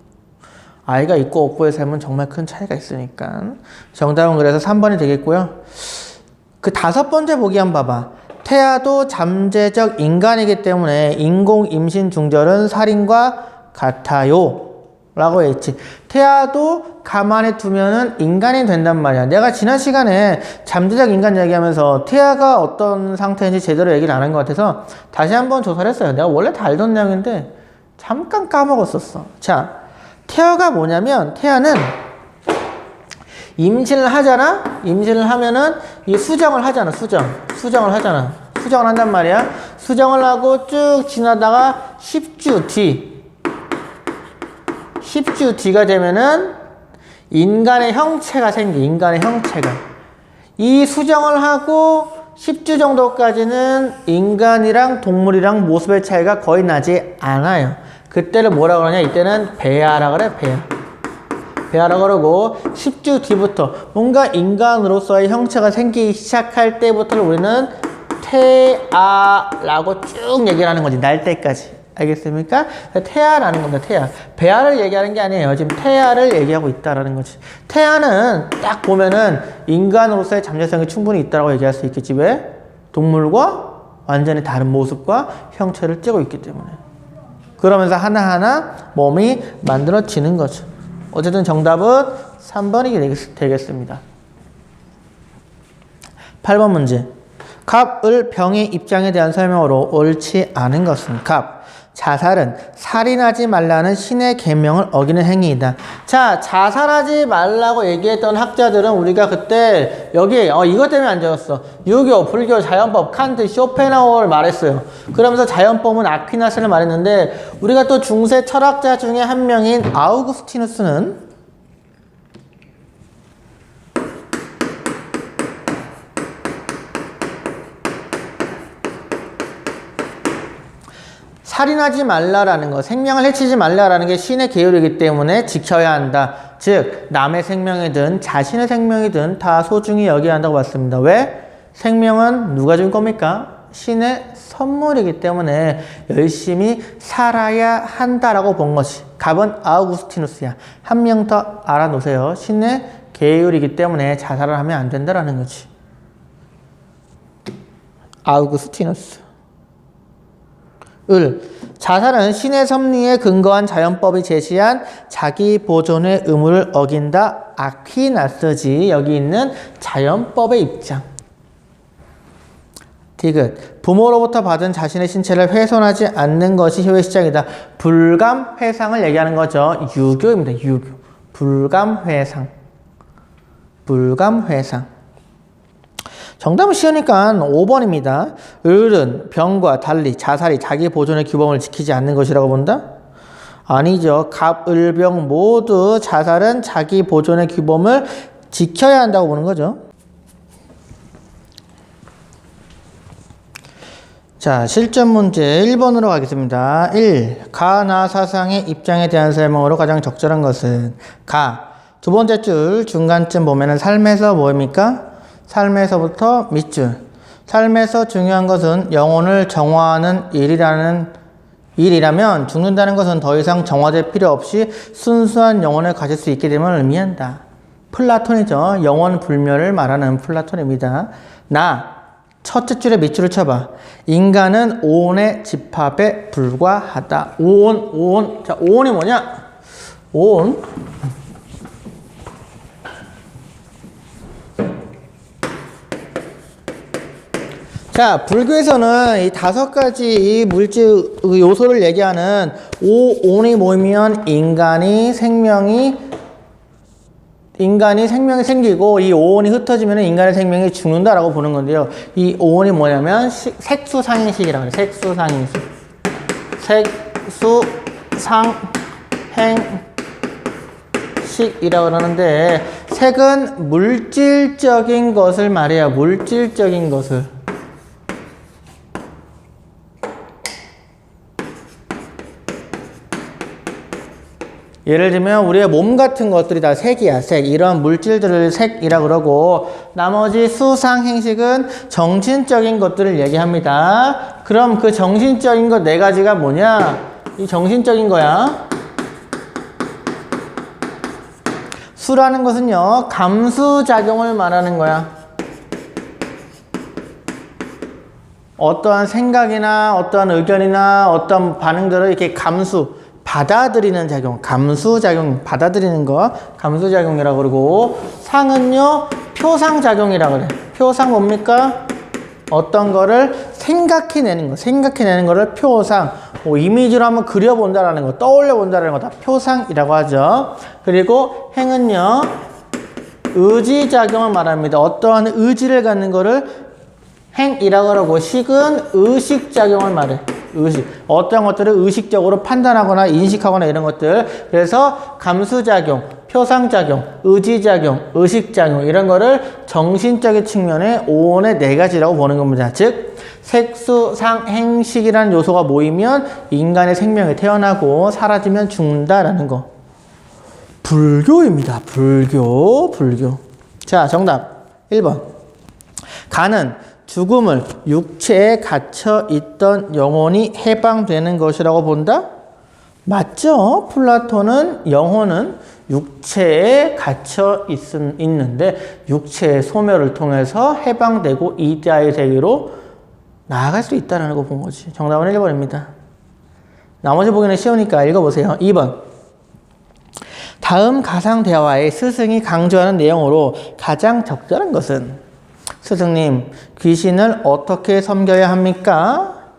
아이가 있고 없고의 삶은 정말 큰 차이가 있으니까. 정답은 그래서 3번이 되겠고요. 5번째 보기 한번 봐봐. 태아도 잠재적 인간이기 때문에 인공 임신 중절은 살인과 같아요. 라고 했지. 태아도 가만히 두면은 인간이 된단 말이야. 내가 지난 시간에 잠재적 인간 얘기하면서 태아가 어떤 상태인지 제대로 얘기를 안 한 것 같아서 다시 한번 조사를 했어요. 내가 원래 다 알던 내용인데 잠깐 까먹었었어. 자, 태아가 뭐냐면 태아는 임신을 하잖아. 임신을 하면은 이 수정을 하잖아. 수정을 하잖아. 수정을 한단 말이야. 수정을 하고 쭉 지나다가 10주 뒤가 되면은 인간의 형체가 생겨. 인간의 형체가. 이 수정을 하고 10주 정도까지는 인간이랑 동물이랑 모습의 차이가 거의 나지 않아요. 그때를 뭐라 그러냐? 이때는 배아라 그래. 배아라 그러고 10주 뒤부터 뭔가 인간으로서의 형체가 생기기 시작할 때부터를 우리는 태아라고 쭉 얘기를 하는 거지. 날 때까지. 알겠습니까? 태아라는 겁니다. 태아. 배아를 얘기하는 게 아니에요. 지금 태아를 얘기하고 있다라는 거지. 태아는 딱 보면은 인간으로서의 잠재성이 충분히 있다고 얘기할 수 있겠지. 왜? 동물과 완전히 다른 모습과 형체를 띠고 있기 때문에. 그러면서 하나하나 몸이 만들어지는 거죠. 어쨌든 정답은 3번이 되겠습니다. 8번 문제. 갑을 병의 입장에 대한 설명으로 옳지 않은 것은? 갑. 자살은 살인하지 말라는 신의 계명을 어기는 행위이다. 자, 자살하지 말라고 얘기했던 학자들은 우리가 그때 여기 이것 때문에 안 적었어. 유교, 불교, 자연법, 칸트, 쇼펜하우어를 말했어요. 그러면서 자연법은 아퀴나스를 말했는데 우리가 또 중세 철학자 중에 한 명인 아우구스티누스는 살인하지 말라라는 거, 생명을 해치지 말라라는 게 신의 계율이기 때문에 지켜야 한다. 즉 남의 생명이든 자신의 생명이든 다 소중히 여겨야 한다고 봤습니다. 왜? 생명은 누가 준 겁니까? 신의 선물이기 때문에 열심히 살아야 한다라고 본 것이 갑은 아우구스티누스야. 한 명 더 알아놓으세요. 신의 계율이기 때문에 자살을 하면 안 된다라는 거지. 아우구스티누스. 자살은 신의 섭리에 근거한 자연법이 제시한 자기 보존의 의무를 어긴다. 아퀴나스지. 여기 있는 자연법의 입장. 디귿. 부모로부터 받은 자신의 신체를 훼손하지 않는 것이 효의 시작이다. 불감회상을 얘기하는 거죠. 유교입니다. 유교. 불감회상. 불감회상. 정답은 쉬우니까 5번입니다. 을은 병과 달리 자살이 자기 보존의 규범을 지키지 않는 것이라고 본다? 아니죠. 갑, 을, 병 모두 자살은 자기 보존의 규범을 지켜야 한다고 보는 거죠. 자, 실전 문제 1번으로 가겠습니다. 1. 가, 나 사상의 입장에 대한 설명으로 가장 적절한 것은 가. 두 번째 줄 중간쯤 보면은 삶에서 뭐입니까? 삶에서부터 밑줄. 삶에서 중요한 것은 영혼을 정화하는 일이라면 죽는다는 것은 더 이상 정화될 필요 없이 순수한 영혼을 가질 수 있게 됨을 의미한다. 플라톤이죠. 영혼 불멸을 말하는 플라톤입니다. 나. 첫째 줄에 밑줄을 쳐봐. 인간은 오온의 집합에 불과하다. 오온. 자, 오온이 뭐냐? 오온. 자, 불교에서는 이 5가지 이 물질 요소를 얘기하는 오온이 모이면 인간이 생명이 생기고 이 오온이 흩어지면 인간의 생명이 죽는다라고 보는 건데요. 이 오온이 뭐냐면 색수상행식이라고 해요. 색수상행식. 색수상행식이라고 그러는데 색은 물질적인 것을 말해요. 물질적인 것을. 예를 들면 우리의 몸 같은 것들이 다 색이야. 색. 이런 물질들을 색이라 그러고 나머지 수상행식은 정신적인 것들을 얘기합니다. 그럼 그 정신적인 것 4가지가 뭐냐? 이 정신적인 거야. 수라는 것은요. 감수작용을 말하는 거야. 어떠한 생각이나 어떠한 의견이나 어떤 반응들을 이렇게 받아들이는 작용, 감수작용, 받아들이는 거, 감수작용이라고 그러고, 상은요, 표상작용이라고 그래. 표상 뭡니까? 어떤 거를 생각해내는 거, 생각해내는 거를 표상, 이미지로 한번 그려본다라는 거, 떠올려본다라는 거 다 표상이라고 하죠. 그리고 행은요, 의지작용을 말합니다. 어떠한 의지를 갖는 거를 행이라고 하고, 식은 의식작용을 말해. 의식. 어떤 것들을 의식적으로 판단하거나 인식하거나 이런 것들. 그래서 감수작용, 표상작용, 의지작용, 의식작용 이런 거를 정신적인 측면에 오온의 4가지라고 보는 겁니다. 즉 색수상행식이라는 요소가 모이면 인간의 생명이 태어나고 사라지면 죽는다라는 거. 불교입니다. 불교. 자, 정답 1번. 가는 죽음을 육체에 갇혀 있던 영혼이 해방되는 것이라고 본다? 맞죠? 플라톤은 영혼은 육체에 갇혀 있는데 육체의 소멸을 통해서 해방되고 이데아의 세계로 나아갈 수 있다는 거 본 거지. 정답은 1번입니다. 나머지 보기는 쉬우니까 읽어보세요. 2번. 다음 가상 대화에 스승이 강조하는 내용으로 가장 적절한 것은? 스승님, 귀신을 어떻게 섬겨야 합니까?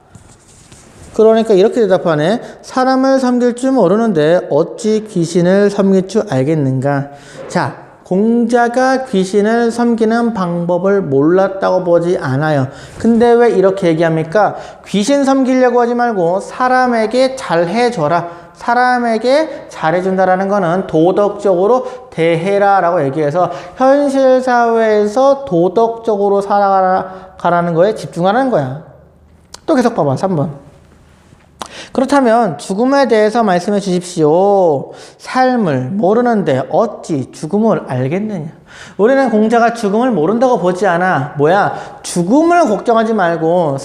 그러니까 이렇게 대답하네. 사람을 섬길 줄 모르는데 어찌 귀신을 섬길 줄 알겠는가. 자, 공자가 귀신을 섬기는 방법을 몰랐다고 보지 않아요. 근데 왜 이렇게 얘기합니까? 귀신 섬기려고 하지 말고 사람에게 잘해줘라. 사람에게 잘해준다라는 거는 도덕적으로 대해라 라고 얘기해서 현실 사회에서 도덕적으로 살아가라는 거에 집중하는 거야. 또 계속 봐봐. 3번. 그렇다면 죽음에 대해서 말씀해 주십시오. 삶을 모르는데 어찌 죽음을 알겠느냐. 우리는 공자가 죽음을 모른다고 보지 않아. 뭐야? 죽음을 걱정하지 말고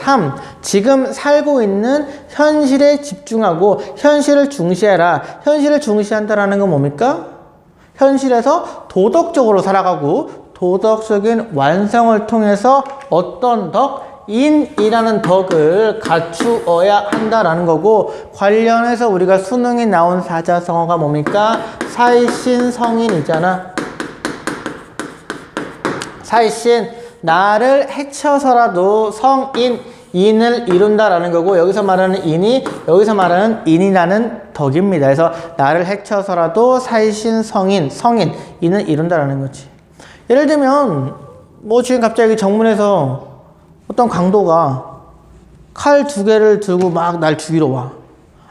지금 살고 있는 현실에 집중하고 현실을 중시해라. 현실을 중시한다라는 건 뭡니까? 현실에서 도덕적으로 살아가고 도덕적인 완성을 통해서 어떤 덕? 인이라는 덕을 갖추어야 한다라는 거고, 관련해서 우리가 수능에 나온 사자성어가 뭡니까? 사이신성인이잖아. 사이신, 나를 해쳐서라도 인을 이룬다라는 거고, 여기서 말하는 인이라는 덕입니다. 그래서 나를 해쳐서라도 사이신성인, 인을 이룬다라는 거지. 예를 들면 지금 갑자기 정문에서 어떤 강도가 칼 2개를 들고 막 날 죽이러 와.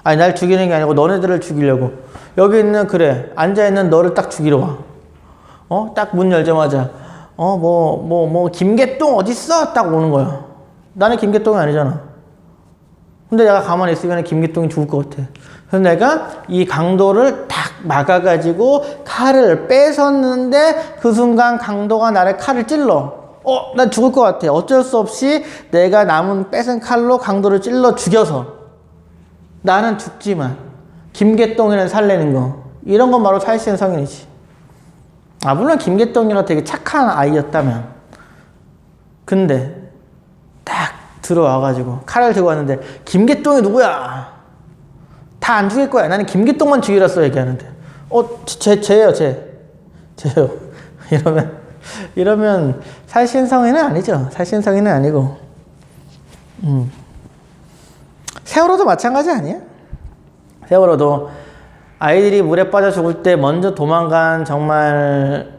아니, 날 죽이는 게 아니고 너네들을 죽이려고. 여기 있는, 앉아있는 너를 딱 죽이러 와. 딱 문 열자마자, 김개똥 어딨어? 딱 오는 거야. 나는 김개똥이 아니잖아. 근데 내가 가만히 있으면 김개똥이 죽을 것 같아. 그래서 내가 이 강도를 딱 막아가지고 칼을 뺏었는데 그 순간 강도가 나를 칼을 찔러. 난 죽을 것 같아. 어쩔 수 없이 내가 뺏은 칼로 강도를 찔러 죽여서 나는 죽지만 김개똥이는 살래는 거. 이런 건 바로 사이신성인이지. 물론 김개똥이가 되게 착한 아이였다면. 근데 딱 들어와가지고 칼을 들고 왔는데 김개똥이 누구야? 다 안 죽일 거야. 나는 김개똥만 죽이라 써 얘기하는데. 쟤예요. 이러면 살신성인은 아니죠. 살신성인은 아니고. 세월호도 마찬가지 아니야? 세월호도 아이들이 물에 빠져 죽을 때 먼저 도망간 정말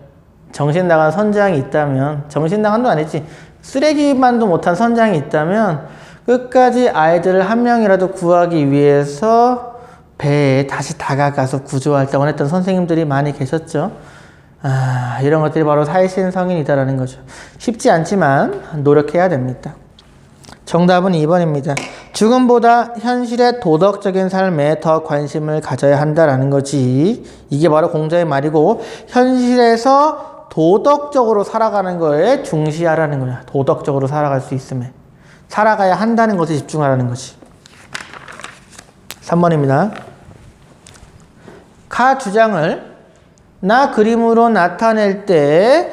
정신 나간 선장이 있다면, 정신 나간도 아니지, 쓰레기만도 못한 선장이 있다면 끝까지 아이들을 한 명이라도 구하기 위해서 배에 다시 다가가서 구조활동을 했던 선생님들이 많이 계셨죠. 이런 것들이 바로 사이신성인이다라는 거죠. 쉽지 않지만 노력해야 됩니다. 정답은 2번입니다. 죽음보다 현실의 도덕적인 삶에 더 관심을 가져야 한다라는 거지. 이게 바로 공자의 말이고, 현실에서 도덕적으로 살아가는 거에 중시하라는 거야. 도덕적으로 살아갈 수 있음에 살아가야 한다는 것에 집중하라는 거지. 3번입니다. 가 주장을 나 그림으로 나타낼 때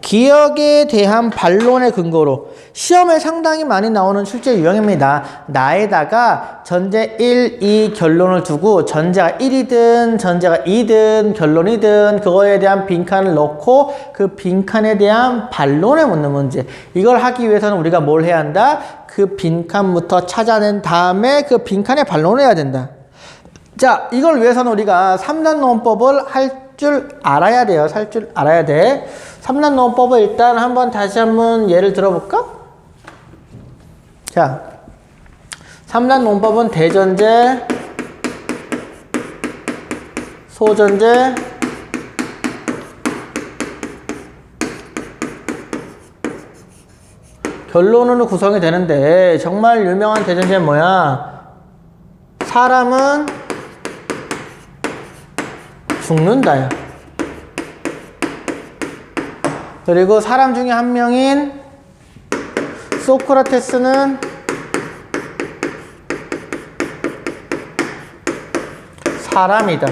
기억에 대한 반론의 근거로 시험에 상당히 많이 나오는 출제 유형입니다. 나에다가 전제 1, 2 결론을 두고 전제가 1이든 전제가 2든 결론이든 그거에 대한 빈칸을 넣고 그 빈칸에 대한 반론을 묻는 문제. 이걸 하기 위해서는 우리가 뭘 해야 한다? 그 빈칸부터 찾아낸 다음에 그 빈칸에 반론을 해야 된다. 자, 이걸 위해서는 우리가 3단 논법을 할 줄 알아야 돼요. 살 줄 알아야 돼. 3단 논법을 일단 다시 한번 예를 들어볼까? 자, 3단 논법은 대전제, 소전제, 결론으로 구성이 되는데, 정말 유명한 대전제는 뭐야? 사람은 죽는다야. 그리고 사람 중에 한 명인 소크라테스는 사람이다.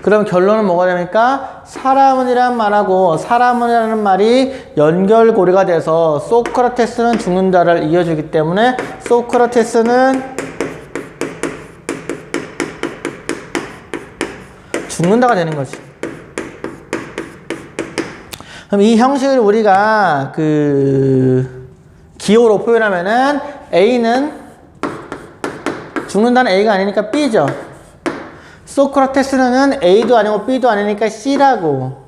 그럼 결론은 뭐가 됩니까? 사람은이란 말하고 사람은이라는 말이 연결고리가 돼서 소크라테스는 죽는다를 이어주기 때문에 소크라테스는 죽는다가 되는 거지. 그럼 이 형식을 우리가 기호로 표현하면은 A는 죽는다는 A가 아니니까 B죠. 소크라테스는 A도 아니고 B도 아니니까 C라고.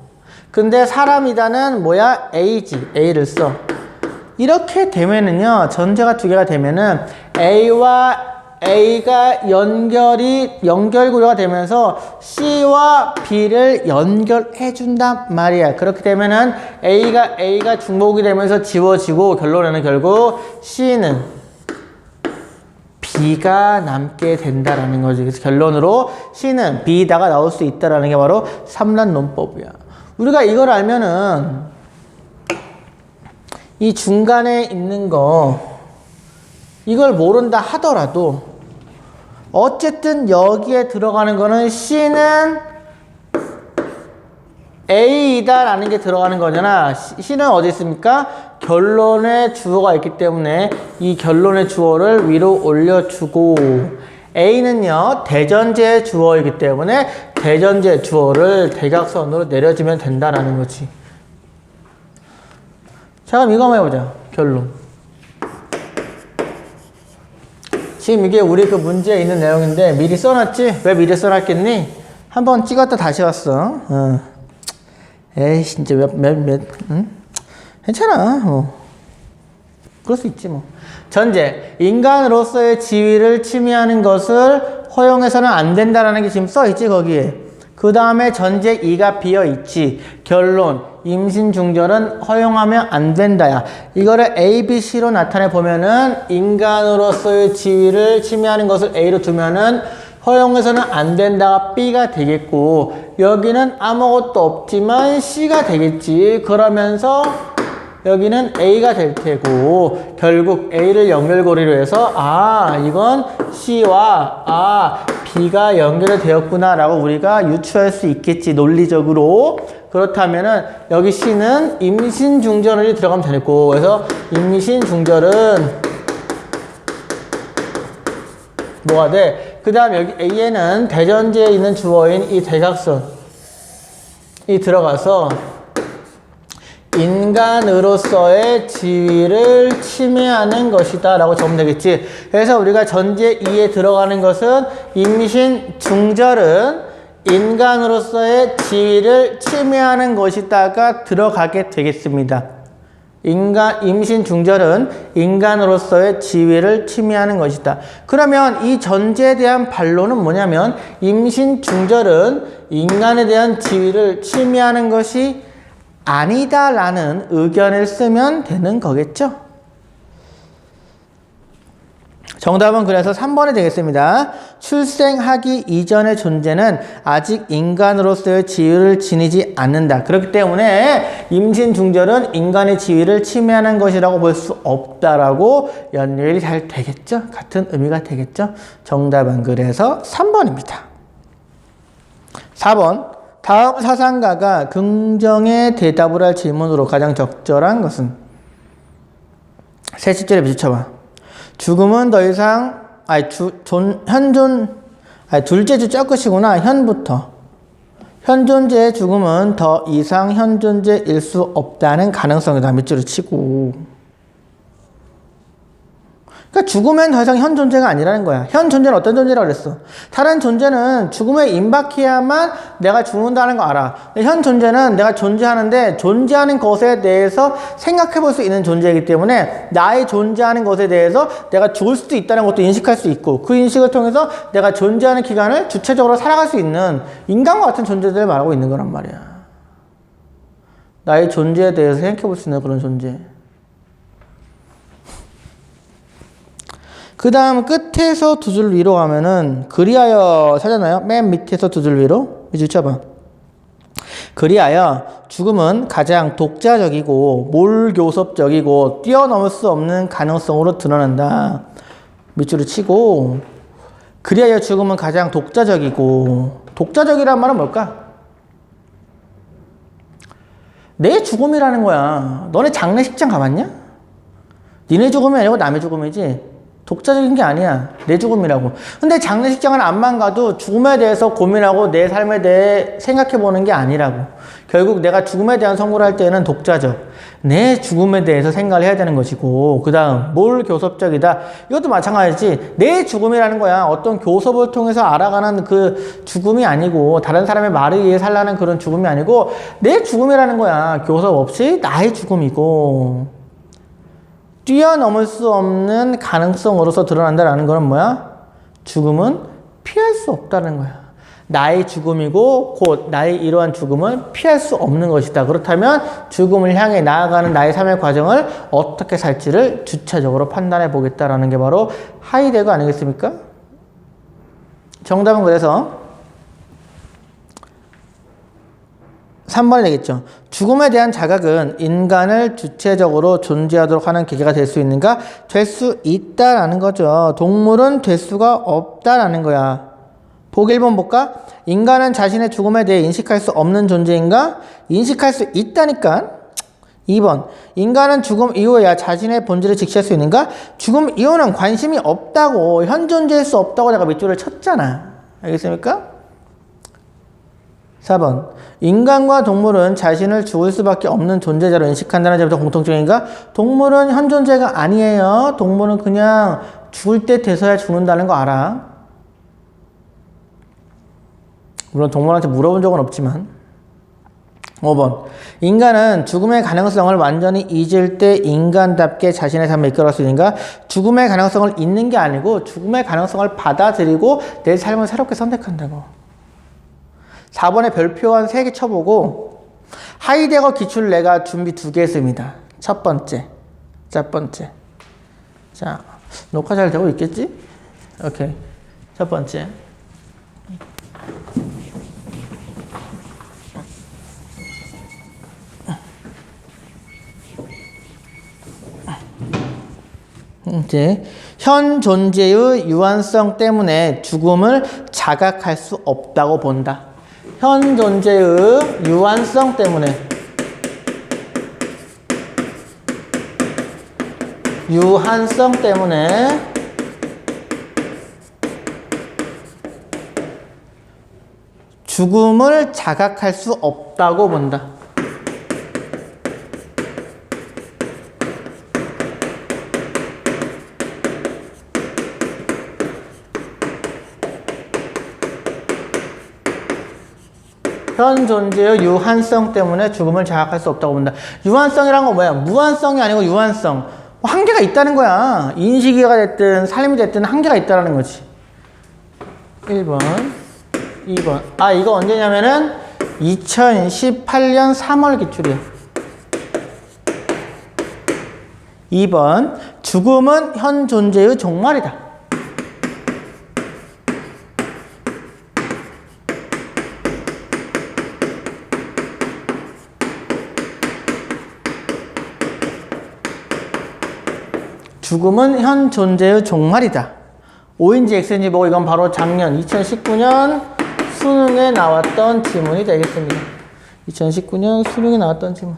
근데 사람이다는 뭐야? A지. A를 써. 이렇게 되면은요, 전제가 두 개가 되면은 A와 A가 연결고리가 되면서 C와 B를 연결해 준단 말이야. 그렇게 되면은 A가 중복이 되면서 지워지고 결론에는 결국 C는 B가 남게 된다라는 거지. 그래서 결론으로 C는 B다가 나올 수 있다라는 게 바로 삼란 논법이야. 우리가 이걸 알면은 이 중간에 있는 거 이걸 모른다 하더라도 어쨌든 여기에 들어가는 거는 C는 A이다 라는 게 들어가는 거잖아. C는 어디 있습니까? 결론에 주어가 있기 때문에 이 결론의 주어를 위로 올려주고, A는요 대전제 주어이기 때문에 대전제 주어를 대각선으로 내려주면 된다라는 거지. 자, 그럼 이거 한번 해보자. 결론. 지금 이게 우리 그 문제에 있는 내용인데 미리 써놨지? 왜 미리 써놨겠니? 한번 찍었다 다시 왔어. 에이, 진짜 응? 괜찮아. 그럴 수 있지 뭐. 전제. 인간으로서의 지위를 침해하는 것을 허용해서는 안 된다라는 게 지금 써있지, 거기에. 그 다음에 전제 2가 비어있지. 결론. 임신 중절은 허용하면 안 된다야. 이거를 A, B, C로 나타내 보면은 인간으로서의 지위를 침해하는 것을 A로 두면은 허용해서는 안 된다가 B가 되겠고, 여기는 아무것도 없지만 C가 되겠지. 그러면서 여기는 A가 될 테고, 결국 A를 연결고리로 해서 이건 C와 B가 연결이 되었구나 라고 우리가 유추할 수 있겠지, 논리적으로. 그렇다면은 여기 C는 임신 중절이 들어가면 되겠고, 그래서 임신 중절은 뭐가 돼? 그 다음 여기 A에는 대전제에 있는 주어인 이 대각선이 들어가서 인간으로서의 지위를 침해하는 것이다 라고 적으면 되겠지. 그래서 우리가 전제 2에 들어가는 것은 임신 중절은 인간으로서의 지위를 침해하는 것이다가 들어가게 되겠습니다. 임신 중절은 인간으로서의 지위를 침해하는 것이다. 그러면 이 전제에 대한 반론은 뭐냐면 임신 중절은 인간에 대한 지위를 침해하는 것이 아니다라는 의견을 쓰면 되는 거겠죠. 정답은 그래서 3번이 되겠습니다. 출생하기 이전의 존재는 아직 인간으로서의 지위를 지니지 않는다. 그렇기 때문에 임신 중절은 인간의 지위를 침해하는 것이라고 볼 수 없다라고 연결이 잘 되겠죠? 같은 의미가 되겠죠? 정답은 그래서 3번입니다. 4번. 다음 사상가가 긍정의 대답을 할 질문으로 가장 적절한 것은? 세 시절에 비춰봐. 죽음은 더 이상, 둘째 주 ጨ끝이구나. 현부터. 현존재의 죽음은 더 이상 현존재일 수 없다는 가능성이다. 밑줄을 치고. 그러니까 죽으면 더 이상 현 존재가 아니라는 거야. 현 존재는 어떤 존재라고 그랬어? 다른 존재는 죽음에 임박해야만 내가 죽는다는 거 알아. 현 존재는 내가 존재하는데 존재하는 것에 대해서 생각해 볼 수 있는 존재이기 때문에 나의 존재하는 것에 대해서 내가 죽을 수도 있다는 것도 인식할 수 있고, 그 인식을 통해서 내가 존재하는 기간을 주체적으로 살아갈 수 있는 인간과 같은 존재들을 말하고 있는 거란 말이야. 나의 존재에 대해서 생각해 볼 수 있는 그런 존재. 그 다음 끝에서 두 줄 위로 가면은 그리하여 찾았나요? 맨 밑에서 두 줄 위로 밑줄 쳐봐. 그리하여 죽음은 가장 독자적이고 몰교섭적이고 뛰어넘을 수 없는 가능성으로 드러난다. 밑줄을 치고, 그리하여 죽음은 가장 독자적이고, 독자적이란 말은 뭘까? 내 죽음이라는 거야. 너네 장례식장 가봤냐? 니네 죽음이 아니고 남의 죽음이지. 독자적인 게 아니야. 내 죽음이라고. 근데 장례식장을 안만 가도 죽음에 대해서 고민하고 내 삶에 대해 생각해 보는 게 아니라고. 결국 내가 죽음에 대한 선고를 할 때는 독자적. 내 죽음에 대해서 생각을 해야 되는 것이고, 그 다음 뭘 교섭적이다. 이것도 마찬가지지. 내 죽음이라는 거야. 어떤 교섭을 통해서 알아가는 그 죽음이 아니고, 다른 사람의 말에 의해 살라는 그런 죽음이 아니고, 내 죽음이라는 거야. 교섭 없이 나의 죽음이고, 뛰어넘을 수 없는 가능성으로서 드러난다라는 거는 뭐야? 죽음은 피할 수 없다는 거야. 나의 죽음이고 곧 나의 이러한 죽음은 피할 수 없는 것이다. 그렇다면 죽음을 향해 나아가는 나의 삶의 과정을 어떻게 살지를 주체적으로 판단해 보겠다라는 게 바로 하이데거 아니겠습니까? 정답은 그래서 3번이 되겠죠. 죽음에 대한 자각은 인간을 주체적으로 존재하도록 하는 계기가 될 수 있는가? 될 수 있다라는 거죠. 동물은 될 수가 없다라는 거야. 보기 1번 볼까? 인간은 자신의 죽음에 대해 인식할 수 없는 존재인가? 인식할 수 있다니까. 2번. 인간은 죽음 이후에야 자신의 본질을 직시할 수 있는가? 죽음 이후는 관심이 없다고, 현존재할 수 없다고 내가 밑줄을 쳤잖아. 알겠습니까? 4번. 인간과 동물은 자신을 죽을 수밖에 없는 존재자로 인식한다는 점에서 공통점인가? 동물은 현존재가 아니에요. 동물은 그냥 죽을 때 돼서야 죽는다는 거 알아. 물론 동물한테 물어본 적은 없지만. 5번. 인간은 죽음의 가능성을 완전히 잊을 때 인간답게 자신의 삶을 이끌어갈 수 있는가? 죽음의 가능성을 잊는 게 아니고 죽음의 가능성을 받아들이고 내 삶을 새롭게 선택한다고. 4번에 별표 한 3개 쳐보고 하이데거 기출 내가 준비 2개 했습니다. 첫 번째. 자, 녹화 잘 되고 있겠지? 오케이. 첫 번째. 이제 현 존재의 유한성 때문에 죽음을 자각할 수 없다고 본다. 현 존재의 유한성 때문에 죽음을 자각할 수 없다고 본다. 현 존재의 유한성 때문에 죽음을 자각할 수 없다고 본다. 유한성이란 건 뭐야? 무한성이 아니고 유한성. 한계가 있다는 거야. 인식이가 됐든 삶이 됐든 한계가 있다는 거지. 1번, 2번. 아, 이거 언제냐면은 2018년 3월 기출이야. 2번, 죽음은 현 존재의 종말이다. 죽음은 현 존재의 종말이다. O인지 X인지 보고 이건 바로 작년 2019년 수능에 나왔던 지문이 되겠습니다. 2019년 수능에 나왔던 지문.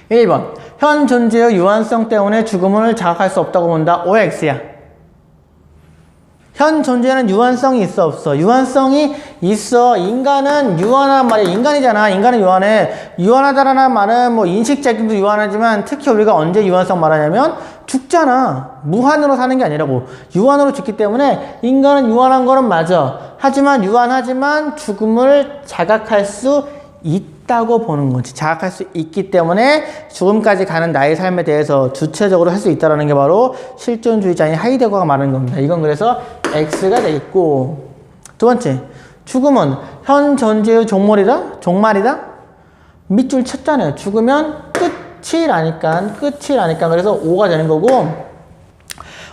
1번. 현 존재의 유한성 때문에 죽음을 자각할 수 없다고 본다. O야 X야. 현 존재는 유한성이 있어 없어? 유한성이 있어. 인간은 유한한 말이야. 인간이잖아. 인간은 유한해. 유한하다라는 말은 뭐 인식작용도 유한하지만 특히 우리가 언제 유한성 말하냐면 죽잖아. 무한으로 사는 게 아니라고. 유한으로 죽기 때문에 인간은 유한한 거는 맞아. 하지만 유한하지만 죽음을 자각할 수 있다고 보는 거지. 자각할 수 있기 때문에 죽음까지 가는 나의 삶에 대해서 주체적으로 할 수 있다는 게 바로 실존주의자인 하이데거가 말하는 겁니다. 이건 그래서 X가 되겠고, 두 번째, 죽음은 현 존재의 종말이다? 밑줄 쳤잖아요. 죽으면 끝이라니까. 그래서 O가 되는 거고,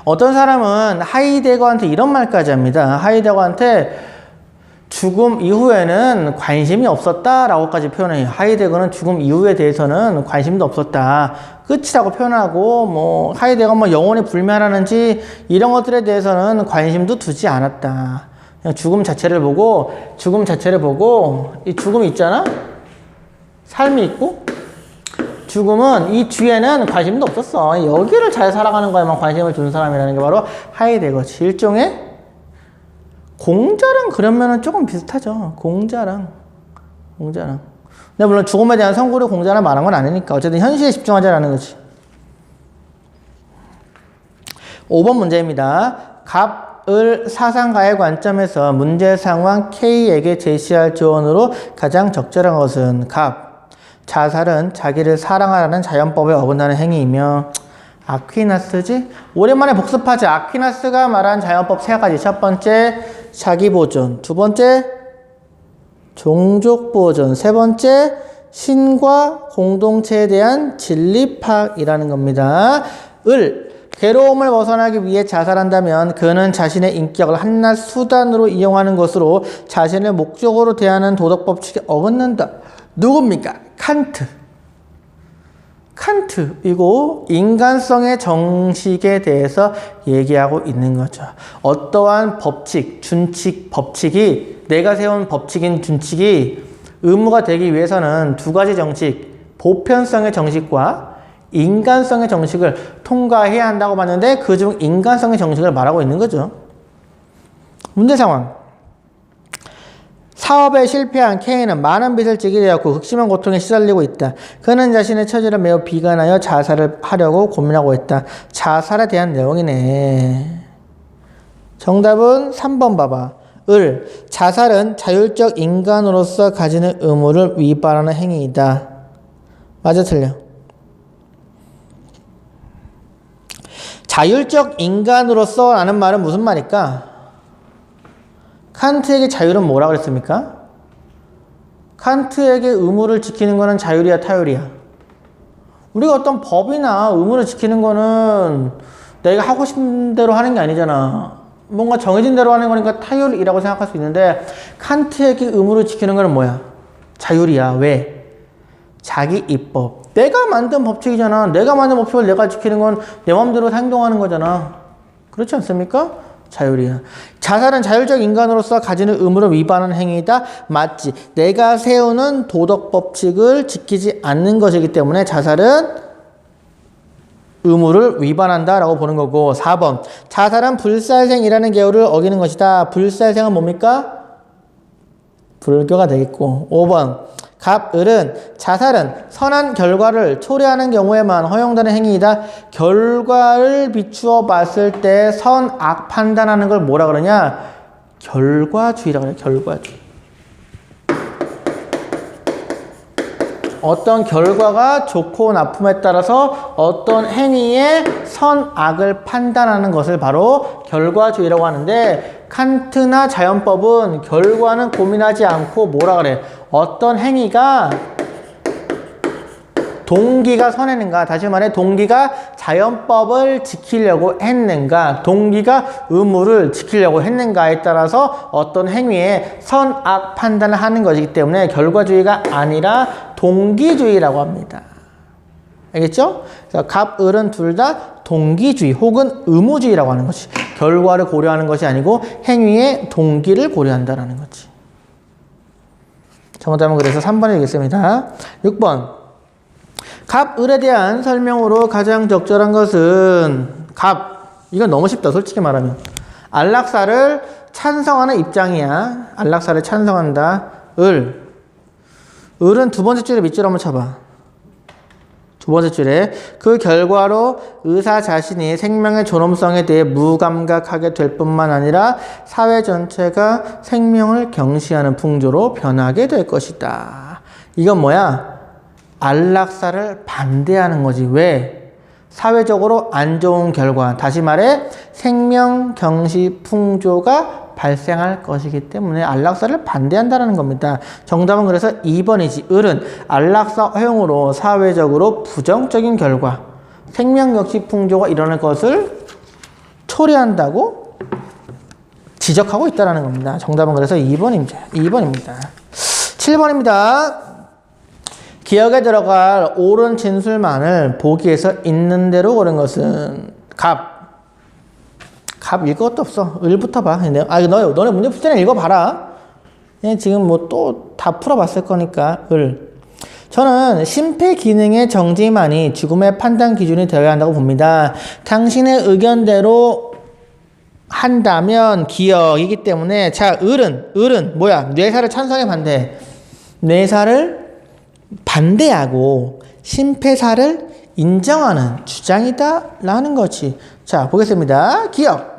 어떤 사람은 하이데거한테 이런 말까지 합니다. 하이데거한테 죽음 이후에는 관심이 없었다라고까지 표현해요. 하이데거는 죽음 이후에 대해서는 관심도 없었다. 끝이라고 표현하고, 뭐 하이데거가 뭐 영혼이 불멸하는지 이런 것들에 대해서는 관심도 두지 않았다. 그냥 죽음 자체를 보고 이 죽음이 있잖아? 삶이 있고 죽음은 이 뒤에는 관심도 없었어. 여기를 잘 살아가는 거에만 관심을 준 사람이라는 게 바로 하이데거지. 일종의 공자랑 그러면은 조금 비슷하죠. 공자랑. 근데 물론 죽음에 대한 선고를 공자랑 말한 건 아니니까 어쨌든 현실에 집중하자라는 거지. 5번 문제입니다. 갑을 사상가의 관점에서 문제 상황 K에게 제시할 조언으로 가장 적절한 것은 갑. 자살은 자기를 사랑하라는 자연법에 어긋나는 행위이며 아퀴나스지? 오랜만에 복습하지. 아퀴나스가 말한 자연법 3가지. 첫 번째 자기보존, 두 번째 종족보존, 세 번째 신과 공동체에 대한 진리파악이라는 겁니다. 괴로움을 벗어나기 위해 자살한다면 그는 자신의 인격을 한낱 수단으로 이용하는 것으로 자신을 목적으로 대하는 도덕법칙에 어긋난다. 누굽니까? 칸트이고 인간성의 정식에 대해서 얘기하고 있는 거죠. 어떠한 법칙, 준칙, 법칙이 내가 세운 법칙인 준칙이 의무가 되기 위해서는 2가지 정식, 보편성의 정식과 인간성의 정식을 통과해야 한다고 봤는데 그중 인간성의 정식을 말하고 있는 거죠. 문제 상황. 사업에 실패한 K는 많은 빚을 지게 되었고 극심한 고통에 시달리고 있다. 그는 자신의 처지를 매우 비관하여 자살을 하려고 고민하고 있다. 자살에 대한 내용이네. 정답은 3번 봐봐. 자살은 자율적 인간으로서 가지는 의무를 위반하는 행위이다. 맞아, 틀려? 자율적 인간으로서 라는 말은 무슨 말일까? 칸트에게 자율은 뭐라 그랬습니까? 칸트에게 의무를 지키는 거는 자율이야, 타율이야? 우리가 어떤 법이나 의무를 지키는 거는 내가 하고 싶은 대로 하는 게 아니잖아. 뭔가 정해진 대로 하는 거니까 타율이라고 생각할 수 있는데 칸트에게 의무를 지키는 거는 뭐야? 자율이야. 왜? 자기 입법. 내가 만든 법칙이잖아. 내가 만든 법칙을 내가 지키는 건 내 마음대로 행동하는 거잖아. 그렇지 않습니까? 자율이야. 자살은 자율적 인간으로서 가지는 의무를 위반하는 행위이다. 맞지. 내가 세우는 도덕 법칙을 지키지 않는 것이기 때문에 자살은 의무를 위반한다라고 보는 거고. 4번. 자살은 불살생이라는 계율을 어기는 것이다. 불살생은 뭡니까? 불교가 되겠고. 5번. 자살은 선한 결과를 초래하는 경우에만 허용되는 행위이다. 결과를 비추어 봤을 때 선악 판단하는 걸 뭐라 그러냐? 결과주의라고 그래. 결과주의. 어떤 결과가 좋고 나쁨에 따라서 어떤 행위의 선악을 판단하는 것을 바로 결과주의라고 하는데 칸트나 자연법은 결과는 고민하지 않고 뭐라 그래? 어떤 행위가 동기가 선했는가, 다시 말해 동기가 자연법을 지키려고 했는가, 동기가 의무를 지키려고 했는가에 따라서 어떤 행위에 선악 판단을 하는 것이기 때문에 결과주의가 아니라 동기주의라고 합니다. 알겠죠? 그래서 갑을은 둘 다 동기주의 혹은 의무주의라고 하는 것이, 결과를 고려하는 것이 아니고 행위의 동기를 고려한다는 거지. 정답은 그래서 3번에 되겠습니다. 6번. 갑을에 대한 설명으로 가장 적절한 것은 이건 너무 쉽다, 솔직히 말하면. 안락사를 찬성하는 입장이야. 안락사를 찬성한다. 을은 두 번째 줄에 밑줄 한번 쳐봐. 두 번째 줄에 그 결과로 의사 자신이 생명의 존엄성에 대해 무감각하게 될 뿐만 아니라 사회 전체가 생명을 경시하는 풍조로 변하게 될 것이다. 이건 뭐야? 안락사를 반대하는 거지. 왜? 사회적으로 안 좋은 결과, 다시 말해 생명 경시 풍조가 발생할 것이기 때문에 안락사를 반대한다는 겁니다. 정답은 그래서 2번이지. 을은 안락사 허용으로 사회적으로 부정적인 결과, 생명 경시 풍조가 일어날 것을 초래한다고 지적하고 있다는 겁니다. 정답은 그래서 2번입니다. 7번입니다. 기억에 들어갈 옳은 진술만을 보기에서 있는 대로 고른 것은 갑 읽을 것도 없어. 을부터 봐. 너네 문제 풀 때는 읽어봐라. 지금 뭐 또 다 풀어봤을 거니까. 저는 심폐기능의 정지만이 죽음의 판단 기준이 되어야 한다고 봅니다. 당신의 의견대로 한다면 기억이기 때문에 자, 을은 뭐야? 뇌사를 찬성에 반대. 뇌사를 반대하고 심폐사를 인정하는 주장이다 라는 거지. 자, 보겠습니다. 기억.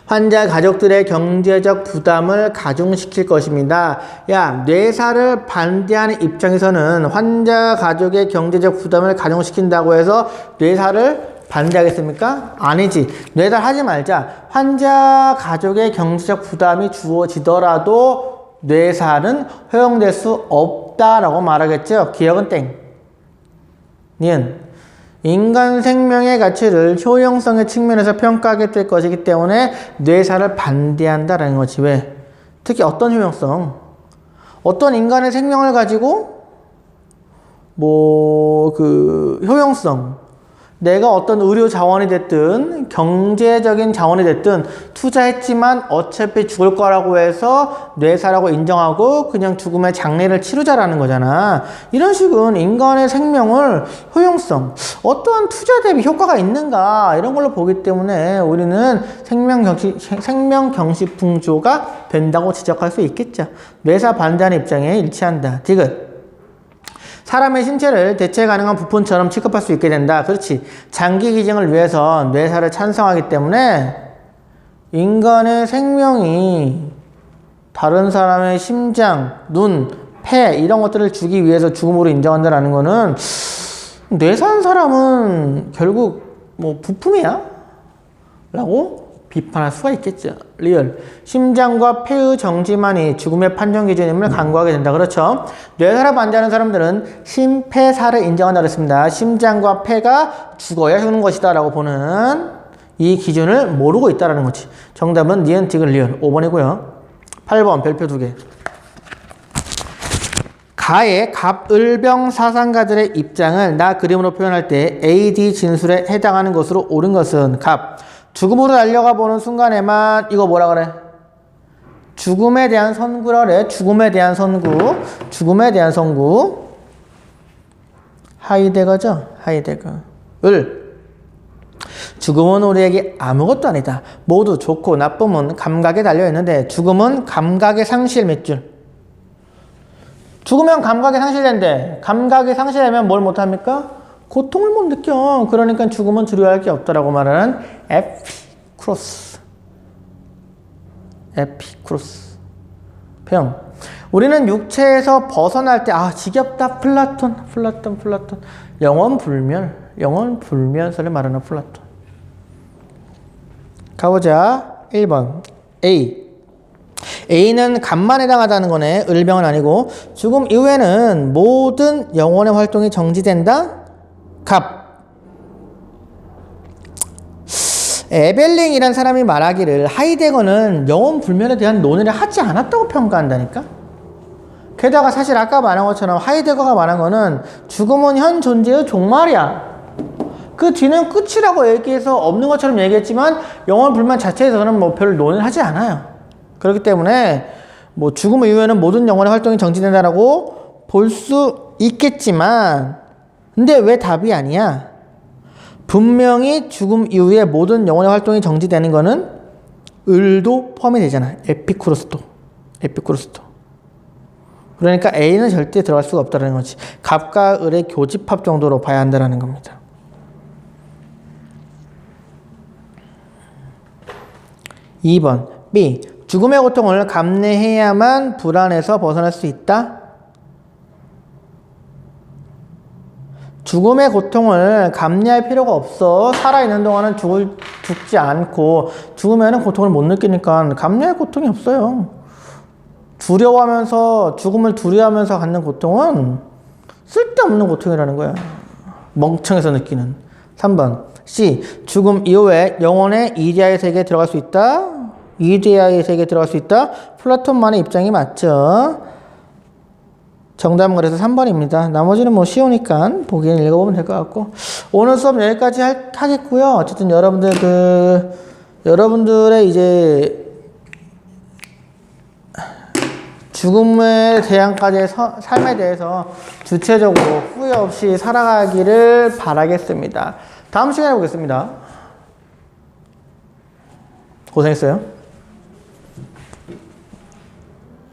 환자 가족들의 경제적 부담을 가중시킬 것입니다. 야, 뇌사를 반대하는 입장에서는 환자 가족의 경제적 부담을 가중시킨다고 해서 뇌사를 반대하겠습니까? 아니지. 뇌살 하지 말자. 환자 가족의 경제적 부담이 주어지더라도 뇌살은 허용될 수 없다라고 말하겠죠. 기억은 땡. 니은. 인간 생명의 가치를 효용성의 측면에서 평가하게 될 것이기 때문에 뇌살을 반대한다라는 거지. 왜? 특히 어떤 효용성? 어떤 인간의 생명을 가지고 효용성. 내가 어떤 의료 자원이 됐든 경제적인 자원이 됐든 투자했지만 어차피 죽을 거라고 해서 뇌사라고 인정하고 그냥 죽음의 장례를 치르자라는 거잖아. 이런 식은 인간의 생명을 효용성, 어떠한 투자 대비 효과가 있는가 이런 걸로 보기 때문에 우리는 생명경시풍조가 된다고 지적할 수 있겠죠. 뇌사 반대하는 입장에 일치한다. 디귿. 사람의 신체를 대체 가능한 부품처럼 취급할 수 있게 된다. 그렇지. 장기 기증을 위해서 뇌사를 찬성하기 때문에 인간의 생명이 다른 사람의 심장, 눈, 폐 이런 것들을 주기 위해서 죽음으로 인정한다는 거는 뇌사한 사람은 결국 부품이야? 라고 비판할 수가 있겠죠. 리얼. 심장과 폐의 정지만이 죽음의 판정 기준임을 간구하게 된다. 그렇죠. 뇌사를 반대하는 사람들은 심폐사를 인정한다 그랬습니다. 심장과 폐가 죽어야 죽는 것이다 라고 보는 이 기준을 모르고 있다는 거지. 정답은 니은, 디귿, 리얼 5번이고요. 8번 별표 2개. 가의 갑을병 사상가들의 입장을 나 그림으로 표현할 때 AD 진술에 해당하는 것으로 옳은 것은 갑. 죽음으로 달려가 보는 순간에만 이거 뭐라 그래? 죽음에 대한 선구라 그래. 죽음에 대한 선구. 죽음에 대한 선구. 하이데거죠? 하이데거. 을. 죽음은 우리에게 아무것도 아니다. 모두 좋고 나쁨은 감각에 달려있는데 죽음은 감각의 상실 몇 줄? 죽으면 감각이 상실된대. 감각이 상실되면 뭘 못합니까? 고통을 못 느껴. 그러니까 죽음은 두려워할 게 없다라고 말하는 에피쿠로스. 에피쿠로스. 평. 우리는 육체에서 벗어날 때 지겹다. 플라톤. 영원 불멸설을 말하는 플라톤. 가보자. 1번 A. A는 갑만 해당하다는 거네. 을병은 아니고. 죽음 이후에는 모든 영혼의 활동이 정지된다. 갑. 에벨링이란 사람이 말하기를 하이데거는 영혼 불멸에 대한 논의를 하지 않았다고 평가한다니까. 게다가 사실 아까 말한 것처럼 하이데거가 말한 거는 죽음은 현 존재의 종말이야. 그 뒤는 끝이라고 얘기해서 없는 것처럼 얘기했지만 영혼 불멸 자체에서는 별 논의를 하지 않아요. 그렇기 때문에 죽음 이후에는 모든 영혼의 활동이 정지된다라고 볼 수 있겠지만 근데 왜 답이 아니야? 분명히 죽음 이후에 모든 영혼의 활동이 정지되는 거는 을도 포함이 되잖아. 에피쿠로스도. 그러니까 A는 절대 들어갈 수가 없다는 거지. 갑과 을의 교집합 정도로 봐야 한다는 겁니다. 2번 B. 죽음의 고통을 감내해야만 불안에서 벗어날 수 있다. 죽음의 고통을 감내할 필요가 없어. 살아있는 동안은 죽지 않고 죽으면 고통을 못 느끼니까 감내할 고통이 없어요. 죽음을 두려워하면서 갖는 고통은 쓸데없는 고통이라는 거야. 멍청해서 느끼는. 3번 C. 죽음 이후에 영혼의 이데아의 세계에 들어갈 수 있다. 이데아의 세계에 들어갈 수 있다. 플라톤만의 입장이 맞죠. 정답은 그래서 3번입니다. 나머지는 쉬우니까 보기엔 읽어보면 될 것 같고. 오늘 수업 여기까지 하겠고요. 어쨌든 여러분들의 이제 죽음에 대한까지의 삶에 대해서 주체적으로 후회 없이 살아가기를 바라겠습니다. 다음 시간에 보겠습니다. 고생했어요.